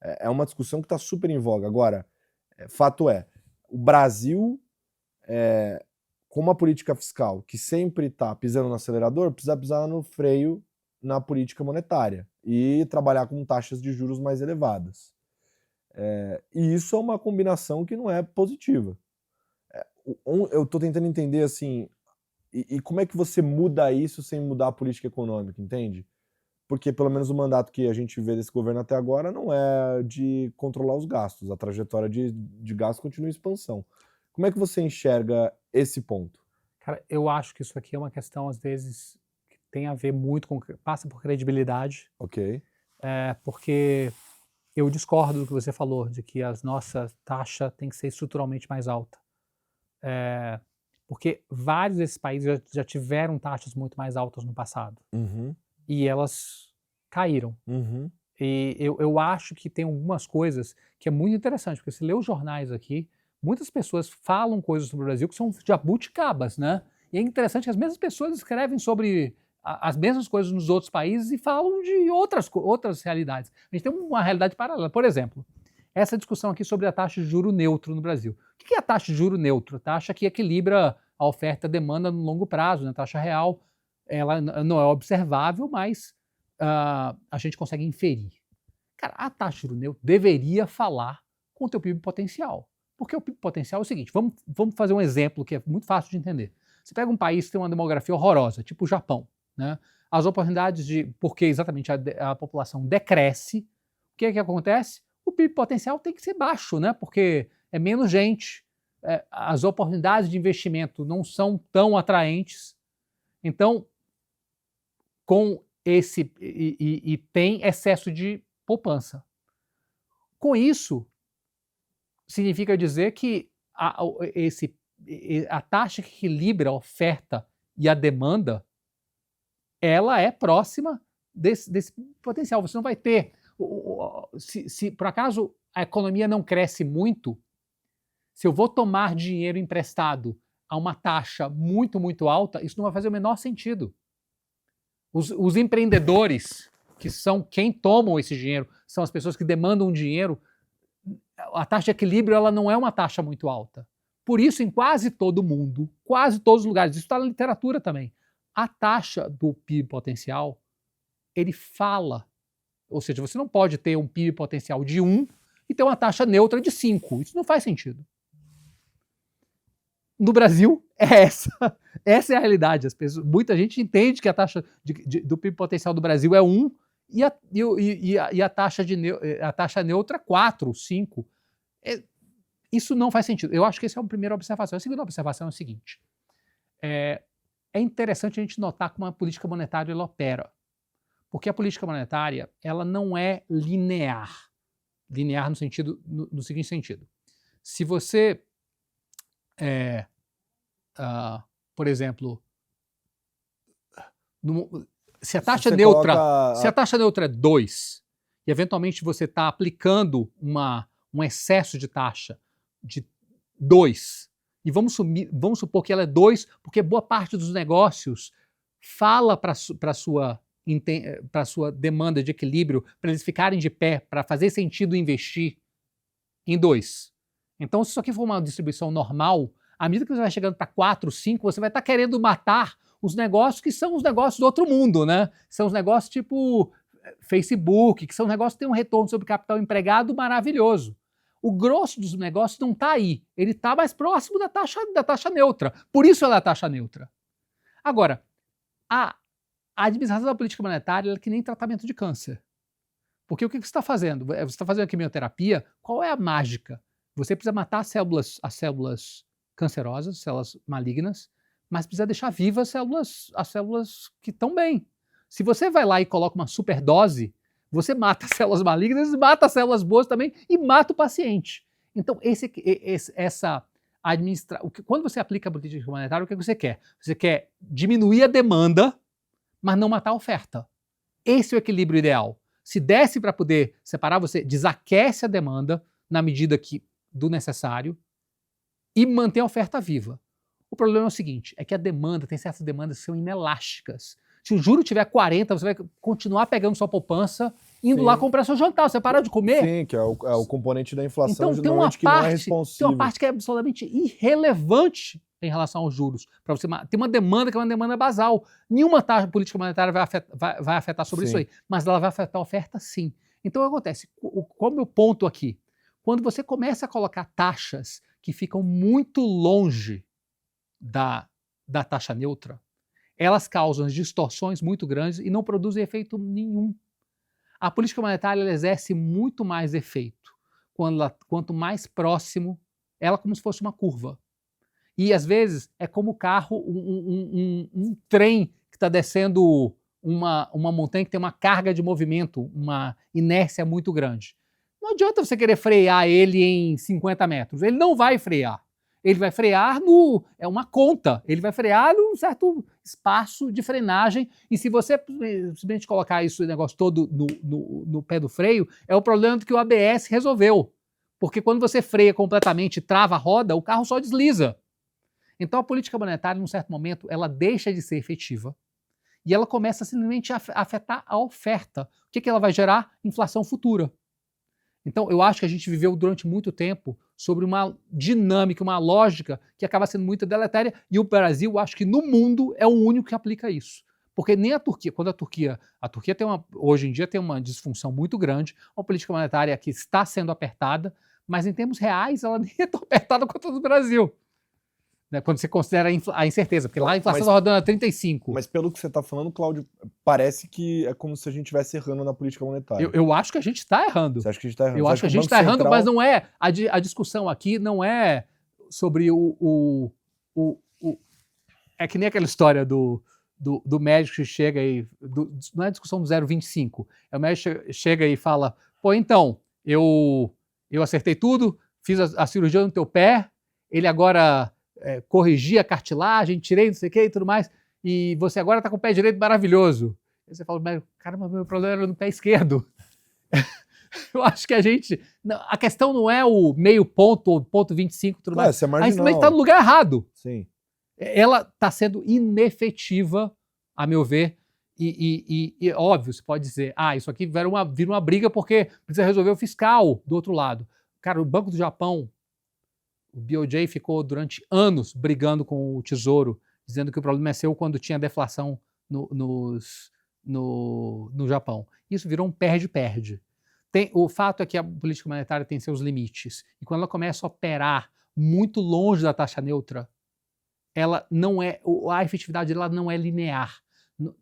é uma discussão que está super em voga. Agora, fato é, o Brasil, com uma política fiscal que sempre está pisando no acelerador, precisa pisar no freio na política monetária e trabalhar com taxas de juros mais elevadas. E isso é uma combinação que não é positiva. Eu estou tentando entender assim, e como é que você muda isso sem mudar a política econômica, entende? Porque pelo menos o mandato que a gente vê desse governo até agora não é de controlar os gastos, a trajetória de gastos continua em expansão. Como é que você enxerga esse ponto? Cara, eu acho que isso aqui é uma questão, às vezes, que tem a ver muito com... passa por credibilidade. Ok. Porque eu discordo do que você falou, de que a nossa taxa tem que ser estruturalmente mais alta. Porque vários desses países já tiveram taxas muito mais altas no passado. E elas caíram. E eu acho que tem algumas coisas que é muito interessante, porque se lê os jornais aqui, muitas pessoas falam coisas sobre o Brasil que são jabuticabas, né? E é interessante que as mesmas pessoas escrevem sobre as mesmas coisas nos outros países e falam de outras realidades. A gente tem uma realidade paralela. Por exemplo, essa discussão aqui sobre a taxa de juro neutro no Brasil. O que é a taxa de juro neutro? A taxa que equilibra a oferta e a demanda no longo prazo, né? A taxa real, ela não é observável, mas a gente consegue inferir. Cara, a taxa de juro neutro deveria falar com o teu PIB potencial. Porque o PIB potencial é o seguinte, vamos fazer um exemplo que é muito fácil de entender. Você pega um país que tem uma demografia horrorosa, tipo o Japão, né? As oportunidades porque exatamente a população decresce, o que é que acontece? O PIB potencial tem que ser baixo, né? Porque é menos gente, as oportunidades de investimento não são tão atraentes. Então, com esse e tem excesso de poupança. Com isso, significa dizer que a taxa que equilibra a oferta e a demanda, ela é próxima desse potencial. Você não vai ter... Se por acaso a economia não cresce muito, se eu vou tomar dinheiro emprestado a uma taxa muito, muito alta, isso não vai fazer o menor sentido. Os empreendedores, que são quem tomam esse dinheiro, são as pessoas que demandam dinheiro, a taxa de equilíbrio ela não é uma taxa muito alta. Por isso, em quase todo mundo, quase todos os lugares, isso está na literatura também, a taxa do PIB potencial, ele fala. Ou seja, você não pode ter um PIB potencial de 1 e ter uma taxa neutra de 5. Isso não faz sentido. No Brasil, é essa. Essa é a realidade. Muita gente entende que a taxa do PIB potencial do Brasil é 1 e a taxa neutra é 4, 5. Isso não faz sentido. Eu acho que essa é a primeira observação. A segunda observação é o seguinte. É interessante a gente notar como a política monetária ela opera. Porque a política monetária ela não é linear. Linear no seguinte sentido. Se você... por exemplo, se a taxa neutra é 2 e eventualmente você está aplicando um excesso de taxa de 2, e vamos supor que ela é 2 porque boa parte dos negócios fala para a sua demanda de equilíbrio, para eles ficarem de pé, para fazer sentido investir em 2. Então, se isso aqui for uma distribuição normal, à medida que você vai chegando para 4, 5, você vai estar querendo matar os negócios que são os negócios do outro mundo, né? São os negócios tipo Facebook, que são negócios que têm um retorno sobre capital empregado maravilhoso. O grosso dos negócios não está aí. Ele está mais próximo da taxa neutra. Por isso ela é a taxa neutra. Agora, a administração da política monetária é que nem tratamento de câncer. Porque o que você está fazendo? Você está fazendo a quimioterapia, qual é a mágica? Você precisa matar as células cancerosas, células malignas, mas precisa deixar vivas as células que estão bem. Se você vai lá e coloca uma superdose, você mata as células malignas, mata as células boas também e mata o paciente. Então, quando você aplica a política monetária, o que você quer? Você quer diminuir a demanda, mas não matar a oferta. Esse é o equilíbrio ideal. Se desse para poder separar, você desaquece a demanda na medida do necessário e mantém a oferta viva. O problema é o seguinte, é que a demanda, tem certas demandas que são inelásticas. Se o juro tiver 40, você vai continuar pegando sua poupança, indo lá comprar seu jantar. Você parar de comer. Sim, que é o componente da inflação, então, normalmente que não é responsível. Tem uma parte que é absolutamente irrelevante em relação aos juros. Você tem uma demanda que é uma demanda basal. Nenhuma taxa política monetária vai afetar sobre isso aí, mas ela vai afetar a oferta sim. Então o que acontece? Qual é o meu ponto aqui? Quando você começa a colocar taxas que ficam muito longe da taxa neutra, elas causam distorções muito grandes e não produzem efeito nenhum. A política monetária ela exerce muito mais efeito quanto mais próximo, ela como se fosse uma curva. E às vezes é como o carro, um trem que está descendo uma montanha que tem uma carga de movimento, uma inércia muito grande. Não adianta você querer frear ele em 50 metros, ele não vai frear. Ele vai frear é uma conta, ele vai frear num certo espaço de frenagem, e se você simplesmente colocar esse negócio todo no pé do freio, é o problema que o ABS resolveu. Porque quando você freia completamente e trava a roda, o carro só desliza. Então a política monetária, num certo momento, ela deixa de ser efetiva e ela começa simplesmente a afetar a oferta. O que ela vai gerar? Inflação futura. Então eu acho que a gente viveu durante muito tempo sobre uma dinâmica, uma lógica que acaba sendo muito deletéria, e o Brasil, acho que no mundo, é o único que aplica isso. Porque nem a Turquia, quando a Turquia hoje em dia tem uma disfunção muito grande, uma política monetária que está sendo apertada, mas em termos reais ela nem é tão apertada quanto a do Brasil. né, quando você considera a incerteza, porque lá a inflação Mas- está rodando a 35. Mas pelo que você está falando, Cláudio, parece que é como se a gente estivesse errando na política monetária. Eu acho que a gente está errando. Você acha que a gente está errando? Eu Você acho acha que a o gente Banco está errando, Central- mas não é. A discussão aqui não é sobre é que nem aquela história do médico que chega e. Não é a discussão do 0,25. É o médico chega e fala: pô, então, eu acertei tudo, fiz a cirurgia no teu pé, ele agora corrigi a cartilagem, tirei não sei o que e tudo mais, e você agora está com o pé direito maravilhoso. Aí você fala: médico, cara, mas meu problema era no pé esquerdo. Eu acho que a gente. A questão não é o meio ponto ou ponto 25 e tudo mais. Isso é A marginal. instrumento está no lugar errado. Sim. Ela está sendo inefetiva, a meu ver. E óbvio, você pode dizer, isso aqui vira uma briga porque precisa resolver o fiscal do outro lado. Cara, o Banco do Japão, o BOJ ficou durante anos brigando com o Tesouro, dizendo que o problema é seu quando tinha deflação no Japão. Isso virou um perde-perde. O fato é que a política monetária tem seus limites. E quando ela começa a operar muito longe da taxa neutra, ela não é, a efetividade dela não é linear.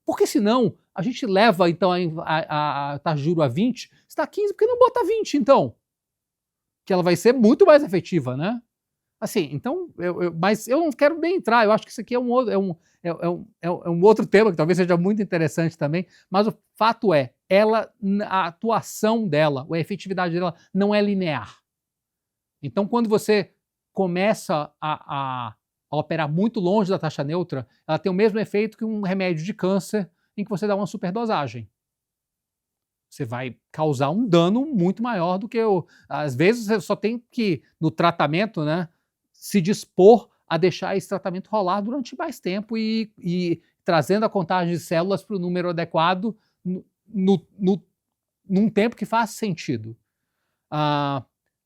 Porque senão a gente leva então a taxa de juros a 20, está 15, por que não bota 20 então? Que ela vai ser muito mais efetiva, né? Assim, então, mas eu não quero nem entrar, eu acho que isso aqui é um outro tema que talvez seja muito interessante também, mas o fato é, a atuação dela, a efetividade dela não é linear. Então, quando você começa a operar muito longe da taxa neutra, ela tem o mesmo efeito que um remédio de câncer em que você dá uma superdosagem. Você vai causar um dano muito maior do que às vezes você só tem que, no tratamento, né, se dispor a deixar esse tratamento rolar durante mais tempo e trazendo a contagem de células para o número adequado num tempo que faz sentido.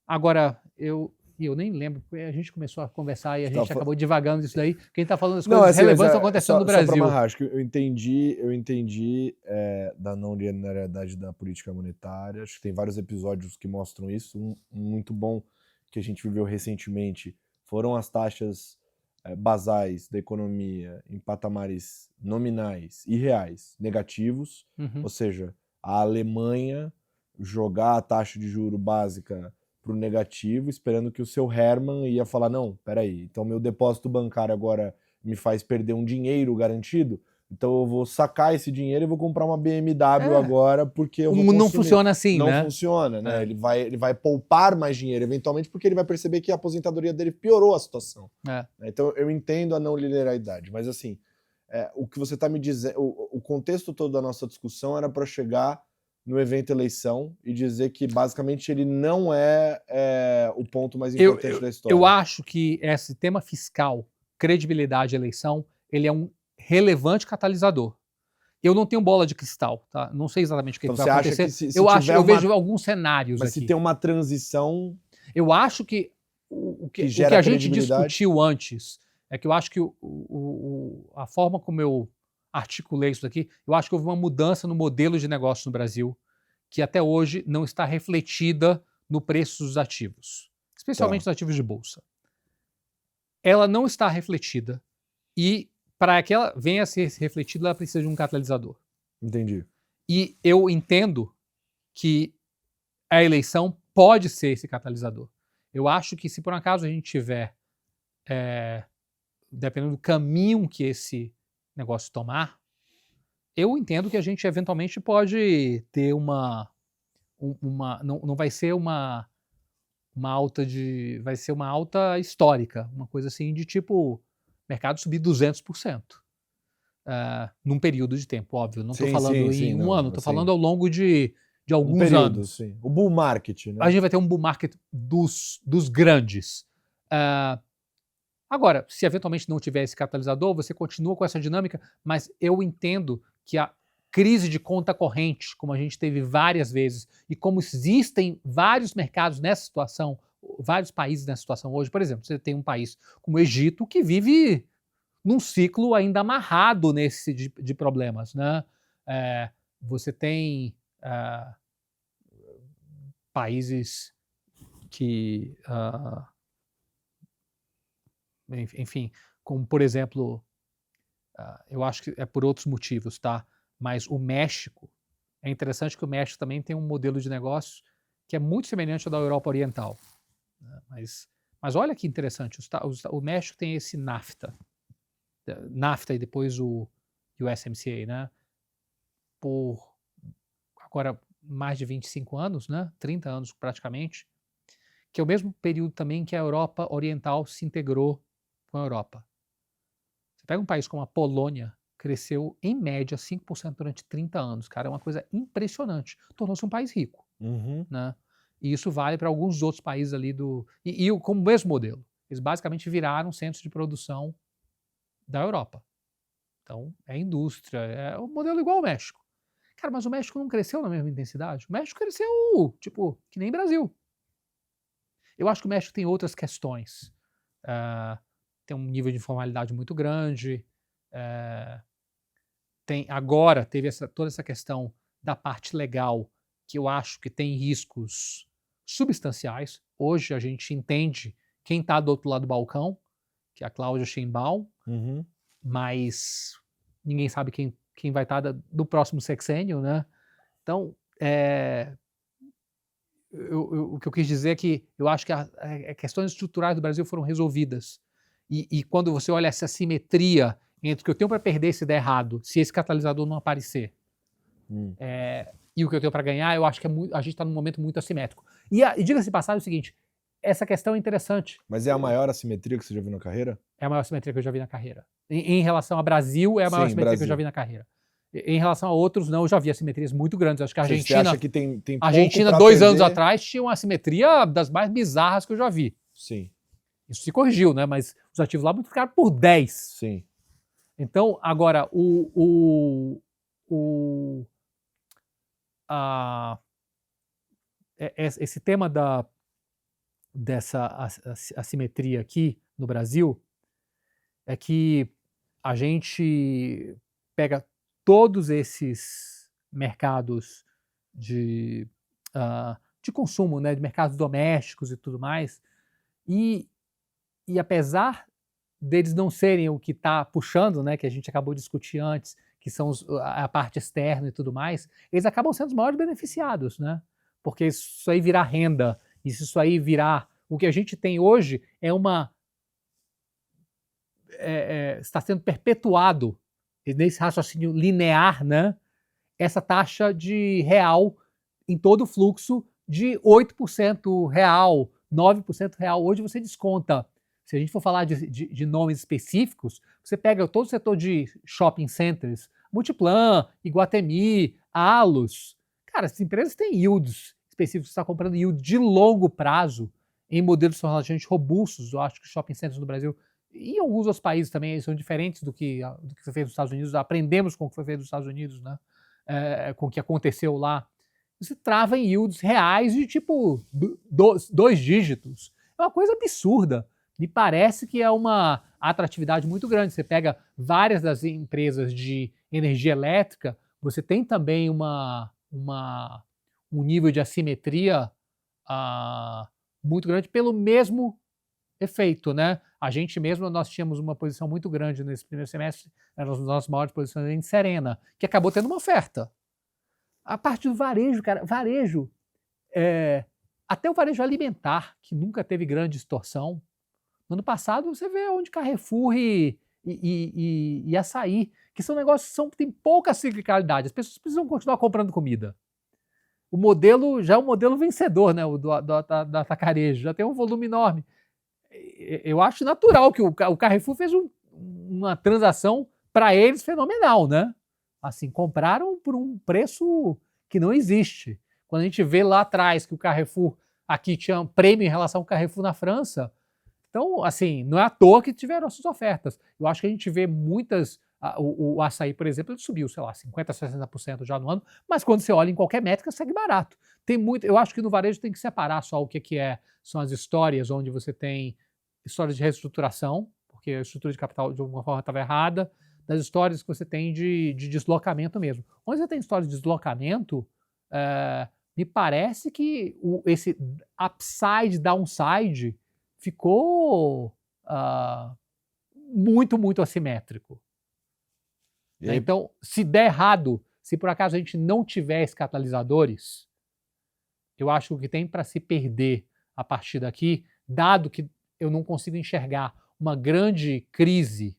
Agora, eu nem lembro, porque a gente começou a conversar e a gente acabou divagando isso daí. Quem está falando das coisas relevantes estão acontecendo no Brasil. Só para amarrar, acho que eu entendi da não linearidade da política monetária. Acho que tem vários episódios que mostram isso. Um muito bom que a gente viveu recentemente foram as taxas basais da economia em patamares nominais e reais negativos. Ou seja, a Alemanha jogar a taxa de juro básica para o negativo, esperando que o seu Herman ia falar, não, peraí, então meu depósito bancário agora me faz perder um dinheiro garantido, então eu vou sacar esse dinheiro e vou comprar uma BMW agora, porque eu vou consumir. Não funciona assim, não né? Não funciona, né? Ele vai poupar mais dinheiro, eventualmente, porque ele vai perceber que a aposentadoria dele piorou a situação. Então eu entendo a não linearidade, mas assim, o que você está me dizendo, o contexto todo da nossa discussão era para chegar no evento eleição e dizer que basicamente ele não é o ponto mais importante da história. Eu acho que esse tema fiscal, credibilidade e eleição, ele é um relevante catalisador. Eu não tenho bola de cristal, tá? Não sei exatamente o que vai acontecer. Eu vejo alguns cenários mas aqui. Se tem uma transição... Eu acho que o que a gente discutiu antes é que eu acho que a forma como eu articulei isso aqui, eu acho que houve uma mudança no modelo de negócio no Brasil que até hoje não está refletida no preço dos ativos, especialmente os ativos de bolsa. Ela não está refletida e para que ela venha a ser refletida, ela precisa de um catalisador. Entendi. E eu entendo que a eleição pode ser esse catalisador. Eu acho que se por um acaso a gente tiver, dependendo do caminho que esse negócio tomar, eu entendo que a gente eventualmente pode ter não vai ser uma alta vai ser uma alta histórica, uma coisa assim de tipo mercado subir 200%. Num período de tempo, óbvio. Não estou falando em um ano, estou falando ao longo de alguns anos. Sim. O bull market, né? A gente vai ter um bull market dos grandes. Agora, se eventualmente não tiver esse catalisador, você continua com essa dinâmica, mas eu entendo que a crise de conta corrente, como a gente teve várias vezes, e como existem vários mercados nessa situação, vários países nessa situação hoje, por exemplo, você tem um país como o Egito que vive num ciclo ainda amarrado nesse de problemas, né? Você tem países que enfim, como por exemplo, eu acho que é por outros motivos, tá? Mas o México, é interessante que o México também tem um modelo de negócio que é muito semelhante ao da Europa Oriental, né? Mas olha que interessante, o México tem esse NAFTA e depois o USMCA, né? Por agora mais de 25 anos, né? 30 anos praticamente, que é o mesmo período também que a Europa Oriental se integrou com a Europa. Você pega um país como a Polônia, cresceu em média 5% durante 30 anos, cara, é uma coisa impressionante. Tornou-se um país rico, Uhum. né? E isso vale para alguns outros países ali como o mesmo modelo. Eles basicamente viraram centros de produção da Europa. Então, é indústria, é um modelo igual ao México. Cara, mas o México não cresceu na mesma intensidade. O México cresceu, tipo, que nem Brasil. Eu acho que o México tem outras questões. Tem um nível de informalidade muito grande. Agora teve toda essa questão da parte legal, que eu acho que tem riscos substanciais. Hoje a gente entende quem está do outro lado do balcão, que é a Cláudia Sheinbaum, Uhum. mas ninguém sabe quem vai estar do próximo sexênio, né? Então, o que eu quis dizer é que eu acho que as questões estruturais do Brasil foram resolvidas. E quando você olha essa simetria entre o que eu tenho para perder se der errado, se esse catalisador não aparecer, e o que eu tenho para ganhar, eu acho que a gente está num momento muito assimétrico. E diga-se de passagem o seguinte, essa questão é interessante. Mas é a maior assimetria que você já viu na carreira? É a maior assimetria que eu já vi na carreira. Em relação ao Brasil, é a maior Sim, assimetria que eu já Brasil. vi na carreira. Em relação a outros, não, eu já vi assimetrias muito grandes. Acho que a Ou seja, você Argentina, acha que tem pouco a Argentina pra 2 anos perder? atrás, tinha uma assimetria das mais bizarras que eu já vi. Sim, Isso se corrigiu, né? Mas os ativos lá multiplicaram por 10. sim. Então, agora, esse tema dessa assimetria aqui no Brasil é que a gente pega todos esses mercados de consumo, né, de mercados domésticos e tudo mais, e apesar deles não serem o que está puxando, né, que a gente acabou de discutir antes, que são a parte externa e tudo mais, eles acabam sendo os maiores beneficiados, né? Porque isso aí virar renda, isso aí virar... O que a gente tem hoje está sendo perpetuado nesse raciocínio linear, né? Essa taxa de real em todo o fluxo de 8% real, 9% real. Hoje você desconta. Se a gente for falar de nomes específicos, você pega todo o setor de shopping centers, Multiplan, Iguatemi, Allos. Cara, essas empresas têm yields específicos, você está comprando yield de longo prazo em modelos relativamente robustos. Eu acho que shopping centers no Brasil e alguns outros países também são diferentes do que foi feito nos Estados Unidos. Aprendemos com o que foi feito nos Estados Unidos, né? Com o que aconteceu lá. Você trava em yields reais de tipo 2 dígitos. É uma coisa absurda. Me parece que é uma atratividade muito grande. Você pega várias das empresas de energia elétrica, você tem também um nível de assimetria muito grande pelo mesmo efeito, né? A gente mesmo, nós tínhamos uma posição muito grande nesse primeiro semestre, era uma das nossas maiores posições em Serena, que acabou tendo uma oferta. A parte do varejo, cara, até o varejo alimentar, que nunca teve grande distorção. No ano passado, você vê onde Carrefour e Açaí, que são negócios que têm pouca ciclicalidade. As pessoas precisam continuar comprando comida. O modelo já é um modelo vencedor, né? O do atacarejo, já tem um volume enorme. Eu acho natural que o Carrefour fez uma transação para eles fenomenal, né? Assim, compraram por um preço que não existe. Quando a gente vê lá atrás que o Carrefour aqui tinha um prêmio em relação ao Carrefour na França, então, assim, não é à toa que tiveram essas ofertas. Eu acho que a gente vê muitas... O açaí, por exemplo, ele subiu, sei lá, 50%, 60% já no ano, mas quando você olha em qualquer métrica, segue barato. Tem muito, eu acho que no varejo tem que separar só o que são as histórias onde você tem histórias de reestruturação, porque a estrutura de capital de alguma forma estava errada, das histórias que você tem de deslocamento mesmo. Onde você tem histórias de deslocamento, me parece que esse upside, downside ficou muito, muito assimétrico. E Né? aí, Então, se der errado, se por acaso a gente não tiver esses catalisadores, eu acho que o que tem para se perder a partir daqui, dado que eu não consigo enxergar uma grande crise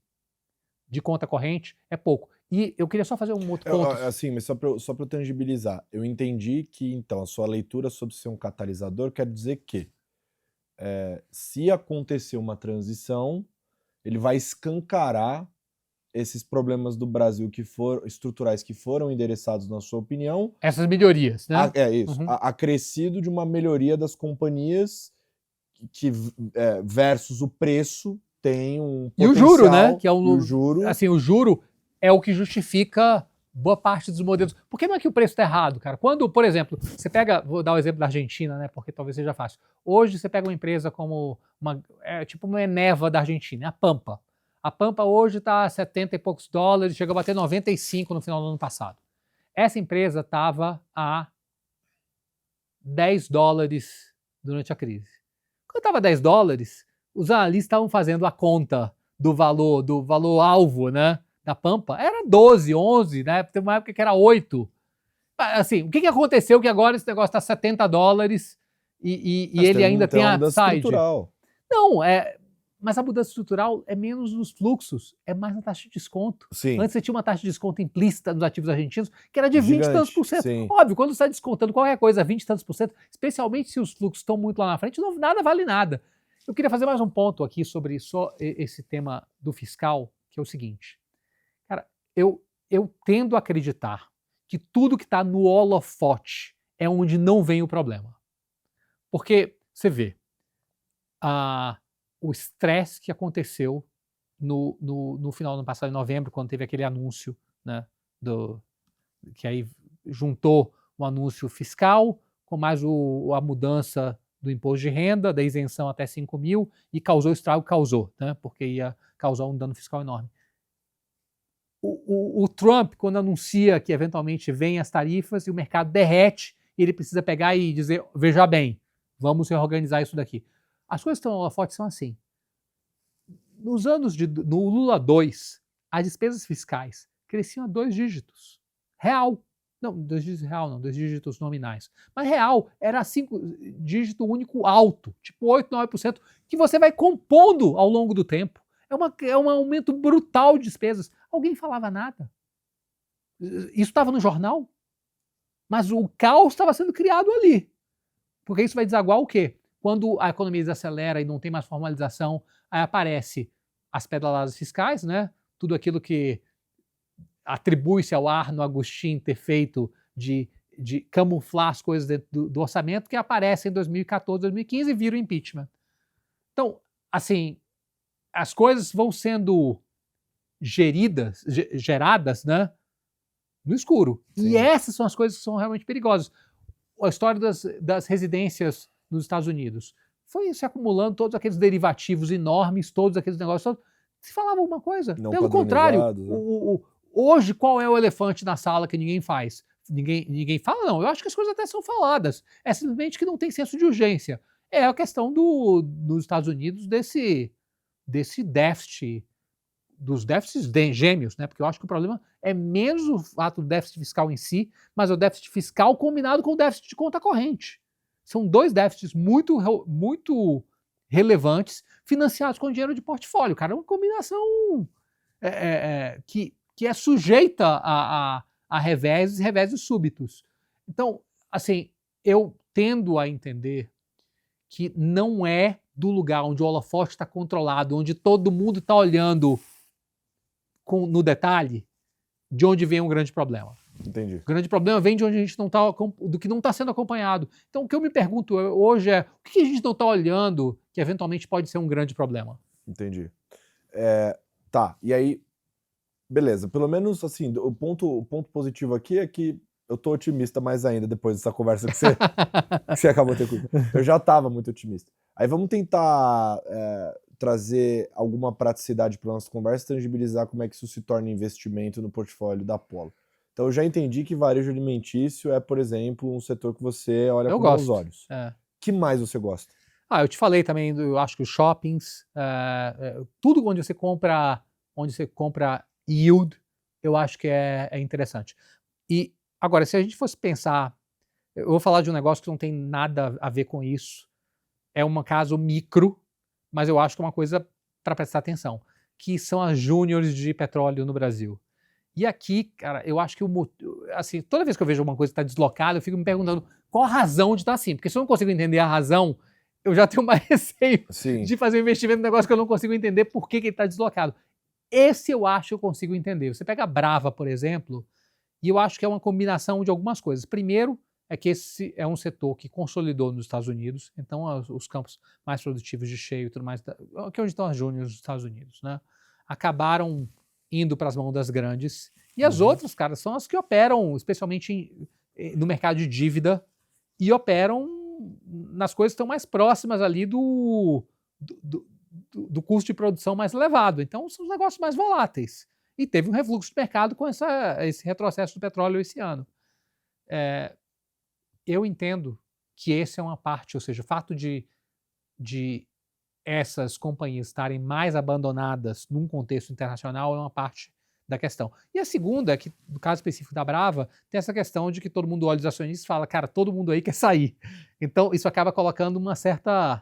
de conta corrente, é pouco. E eu queria só fazer um outro ponto. assim, mas só para eu tangibilizar, eu entendi que, então, a sua leitura sobre ser um catalisador quer dizer que se acontecer uma transição, ele vai escancarar esses problemas do Brasil estruturais que foram endereçados, na sua opinião. Essas melhorias, né? Isso. Acrescido de uma melhoria das companhias que versus o preço tem um potencial. E o juro, né? Que é o juro. Assim, o juro é o que justifica boa parte dos modelos. Por que não é que o preço está errado, cara? Quando, por exemplo, você pega, vou dar o exemplo da Argentina, né? Porque talvez seja fácil. Hoje você pega uma empresa como tipo uma Eneva da Argentina, a Pampa. A Pampa hoje está a 70 e poucos dólares, chegou a bater 95 no final do ano passado. Essa empresa estava a 10 dólares durante a crise. Quando estava a 10 dólares, os analistas estavam fazendo a conta do valor alvo, né, da Pampa, era 12, 11, né? Teve uma época que era 8. Assim, o que aconteceu que agora esse negócio está 70 dólares e ele ainda tem a upside? Estrutural. Não, mas a mudança estrutural é menos nos fluxos, é mais na taxa de desconto. Sim. Antes você tinha uma taxa de desconto implícita nos ativos argentinos, que era de 20 e tantos por cento. Sim. Óbvio, quando você está descontando qualquer coisa a 20 e tantos por cento, especialmente se os fluxos estão muito lá na frente, nada vale nada. Eu queria fazer mais um ponto aqui sobre só esse tema do fiscal, que é o seguinte. Cara, eu tendo a acreditar que tudo que está no holofote é onde não vem o problema. Porque, você vê, o estresse que aconteceu no final do ano passado, em novembro, quando teve aquele anúncio, né, que aí juntou o anúncio fiscal com mais a mudança do imposto de renda, da isenção até 5 mil, e causou o estrago que causou, né, porque ia causar um dano fiscal enorme. O Trump, quando anuncia que eventualmente vem as tarifas e o mercado derrete, e ele precisa pegar e dizer, veja bem, vamos reorganizar isso daqui. As coisas que estão lá fortes são assim. Nos anos no Lula 2, as despesas fiscais cresciam a 2 dígitos. Real. Não, 2 dígitos real não, 2 dígitos nominais. Mas real era 5 dígito único alto, tipo 8, 9%, que você vai compondo ao longo do tempo. É um aumento brutal de despesas. Alguém falava nada. Isso estava no jornal, mas o caos estava sendo criado ali. Porque isso vai desaguar o quê? Quando a economia desacelera e não tem mais formalização, aí aparece as pedaladas fiscais, né? Tudo aquilo que atribui-se ao Arno Agostinho ter feito de camuflar as coisas dentro do orçamento, que aparecem em 2014, 2015 e viram impeachment. Então, assim, as coisas vão sendo geradas, né, no escuro. Sim. E essas são as coisas que são realmente perigosas. A história das residências nos Estados Unidos foi se acumulando todos aqueles derivativos enormes, todos aqueles negócios. Se falava alguma coisa. Não pelo contrário, né? Hoje qual é o elefante na sala que ninguém faz? Ninguém fala, não. Eu acho que as coisas até são faladas. É simplesmente que não tem senso de urgência. É a questão nos Estados Unidos desse déficit, dos déficits gêmeos, né? Porque eu acho que o problema é menos o fato do déficit fiscal em si, mas o déficit fiscal combinado com o déficit de conta corrente. São 2 déficits muito, muito relevantes, financiados com dinheiro de portfólio. Cara, é uma combinação que é sujeita a reveses súbitos. Então, assim, eu tendo a entender que não é do lugar onde o holofote está controlado, onde todo mundo está olhando no detalhe, de onde vem um grande problema. Entendi. O grande problema vem de onde a gente não tá, do que não está sendo acompanhado. Então, o que eu me pergunto hoje é, o que a gente não está olhando que eventualmente pode ser um grande problema? Entendi. Tá, e aí, beleza, pelo menos assim, o ponto positivo aqui é que eu tô otimista mais ainda depois dessa conversa que você acabou de ter comigo. Eu já estava muito otimista. Aí vamos tentar trazer alguma praticidade para nossa conversa, tangibilizar como é que isso se torna investimento no portfólio da Apollo. Então eu já entendi que varejo alimentício é, por exemplo, um setor que você olha com bons olhos. Que mais você gosta? Eu te falei também, eu acho que os shoppings, tudo onde você compra yield, eu acho que é interessante. E agora, se a gente fosse pensar, eu vou falar de um negócio que não tem nada a ver com isso, é um caso micro, mas eu acho que é uma coisa para prestar atenção, que são as júniores de petróleo no Brasil. E aqui, cara, eu acho que assim, toda vez que eu vejo alguma coisa que está deslocada, eu fico me perguntando qual a razão de estar assim, porque se eu não consigo entender a razão, eu já tenho mais receio de fazer um investimento num negócio que eu não consigo entender por que ele está deslocado. Esse eu acho que eu consigo entender. Você pega a Brava, por exemplo, e eu acho que é uma combinação de algumas coisas. Primeiro, é que esse é um setor que consolidou nos Estados Unidos, então os campos mais produtivos de shale e tudo mais, que é onde estão as júniores dos Estados Unidos, né? Acabaram indo para as mãos das grandes. E as outras, cara, são as que operam, especialmente no mercado de dívida, e operam nas coisas que estão mais próximas ali do custo de produção mais elevado. Então, são os negócios mais voláteis. E teve um refluxo de mercado com esse retrocesso do petróleo esse ano. Eu entendo que esse é uma parte, ou seja, o fato de essas companhias estarem mais abandonadas num contexto internacional é uma parte da questão. E a segunda é que, no caso específico da Brava, tem essa questão de que todo mundo olha os acionistas e fala, cara, todo mundo aí quer sair. Então, isso acaba colocando uma certa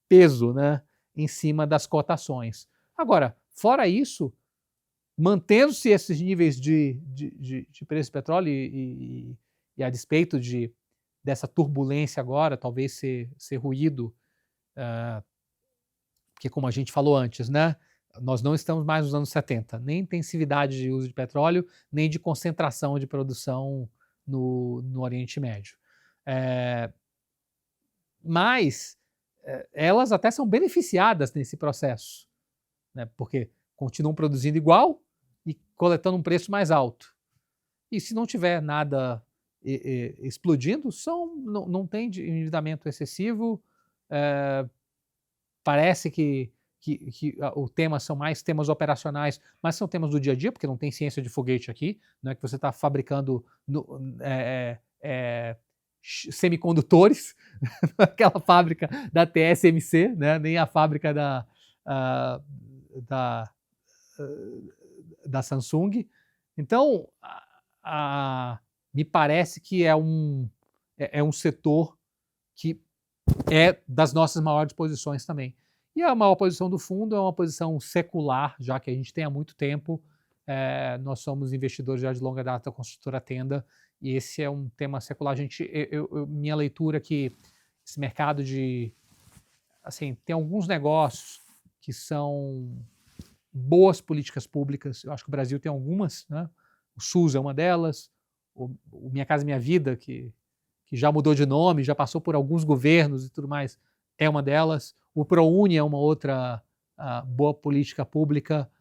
peso, né, em cima das cotações. Agora, fora isso, mantendo-se esses níveis de preço de petróleo e a despeito dessa turbulência agora, talvez ser ruído, porque como a gente falou antes, né, nós não estamos mais nos anos 70, nem intensividade de uso de petróleo, nem de concentração de produção no Oriente Médio. Mas elas até são beneficiadas nesse processo, né, porque continuam produzindo igual e coletando um preço mais alto. E se não tiver nada explodindo, não tem endividamento excessivo, parece que o tema são mais temas operacionais, mas são temas do dia a dia, porque não tem ciência de foguete aqui, não é que você está fabricando semicondutores, aquela fábrica da TSMC, né? Nem a fábrica da Samsung. Então, me parece que é um setor que é das nossas maiores posições também. E a maior posição do fundo é uma posição secular, já que a gente tem há muito tempo. Nós somos investidores já de longa data da construtora Tenda, e esse é um tema secular. Minha leitura é que esse mercado assim, tem alguns negócios que são boas políticas públicas. Eu acho que o Brasil tem algumas, né? O SUS é uma delas, o Minha Casa Minha Vida, que já mudou de nome, já passou por alguns governos e tudo mais, é uma delas. O ProUni é uma outra boa política pública.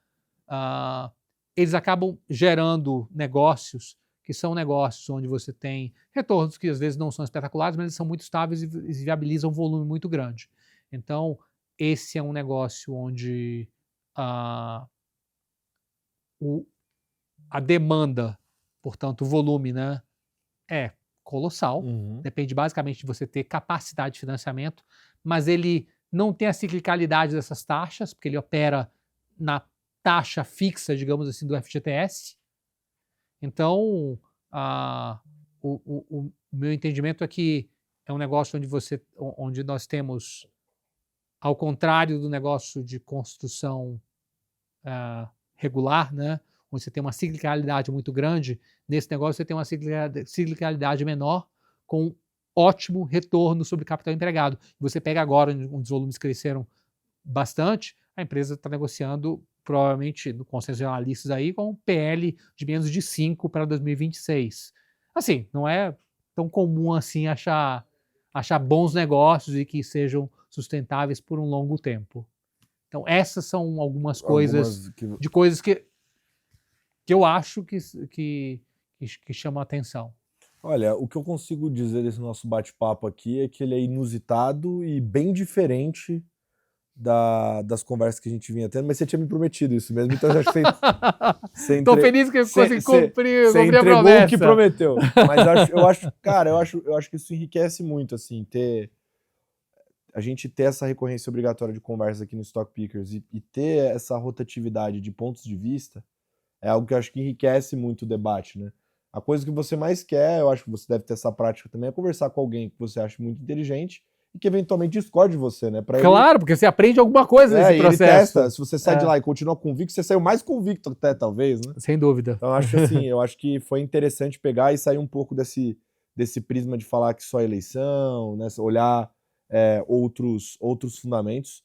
Eles acabam gerando negócios que são negócios onde você tem retornos que às vezes não são espetaculares, mas eles são muito estáveis e viabilizam um volume muito grande. Então, esse é um negócio onde a demanda, portanto, o volume, né, é colossal. Depende basicamente de você ter capacidade de financiamento, mas ele não tem a ciclicalidade dessas taxas, porque ele opera na taxa fixa, digamos assim, do FGTS. Então, o meu entendimento é que é um negócio onde nós temos, ao contrário do negócio de construção regular, né, onde você tem uma ciclicalidade muito grande, nesse negócio você tem uma ciclicalidade menor, com ótimo retorno sobre capital empregado. Você pega agora, onde os volumes cresceram bastante, a empresa está negociando, provavelmente, no consenso de analistas aí, com um PL de menos de 5 para 2026. Assim, não é tão comum assim achar bons negócios e que sejam sustentáveis por um longo tempo. Então, essas são algumas coisas que eu acho que chamam a atenção. Olha, o que eu consigo dizer desse nosso bate-papo aqui é que ele é inusitado e bem diferente das conversas que a gente vinha tendo, mas você tinha me prometido isso mesmo, então eu acho que você Tô feliz que eu consegui cumprir a promessa. Entregou o que prometeu. Mas eu acho que isso enriquece muito, assim, ter a gente ter essa recorrência obrigatória de conversa aqui no Stock Pickers e ter essa rotatividade de pontos de vista é algo que eu acho que enriquece muito o debate, né? A coisa que você mais quer, eu acho que você deve ter essa prática também, é conversar com alguém que você acha muito inteligente e que eventualmente discorde de você, né? Claro, porque você aprende alguma coisa nesse ele processo. testa. Se você sai de lá e continua convicto, você saiu mais convicto até, talvez, né? Sem dúvida. Então, eu acho que foi interessante pegar e sair um pouco desse prisma de falar que só eleição, né? Olhar outros fundamentos.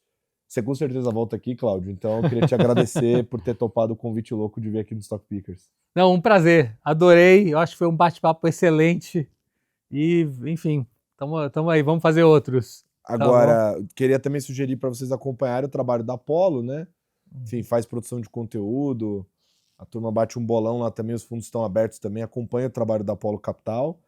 Você com certeza volta aqui, Cláudio. Então, eu queria te agradecer por ter topado o convite louco de vir aqui no Stock Pickers. Não, um prazer. Adorei. Eu acho que foi um bate-papo excelente. E, enfim, tamo aí. Vamos fazer outros. Agora, queria também sugerir para vocês acompanharem o trabalho da Apollo, né? Enfim, faz produção de conteúdo. A turma bate um bolão lá também, os fundos estão abertos também. Acompanha o trabalho da Apollo Capital.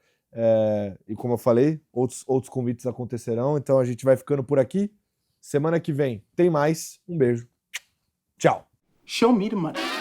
E como eu falei, outros convites acontecerão. Então, a gente vai ficando por aqui. Semana que vem tem mais. Um beijo. Tchau. Show me the money.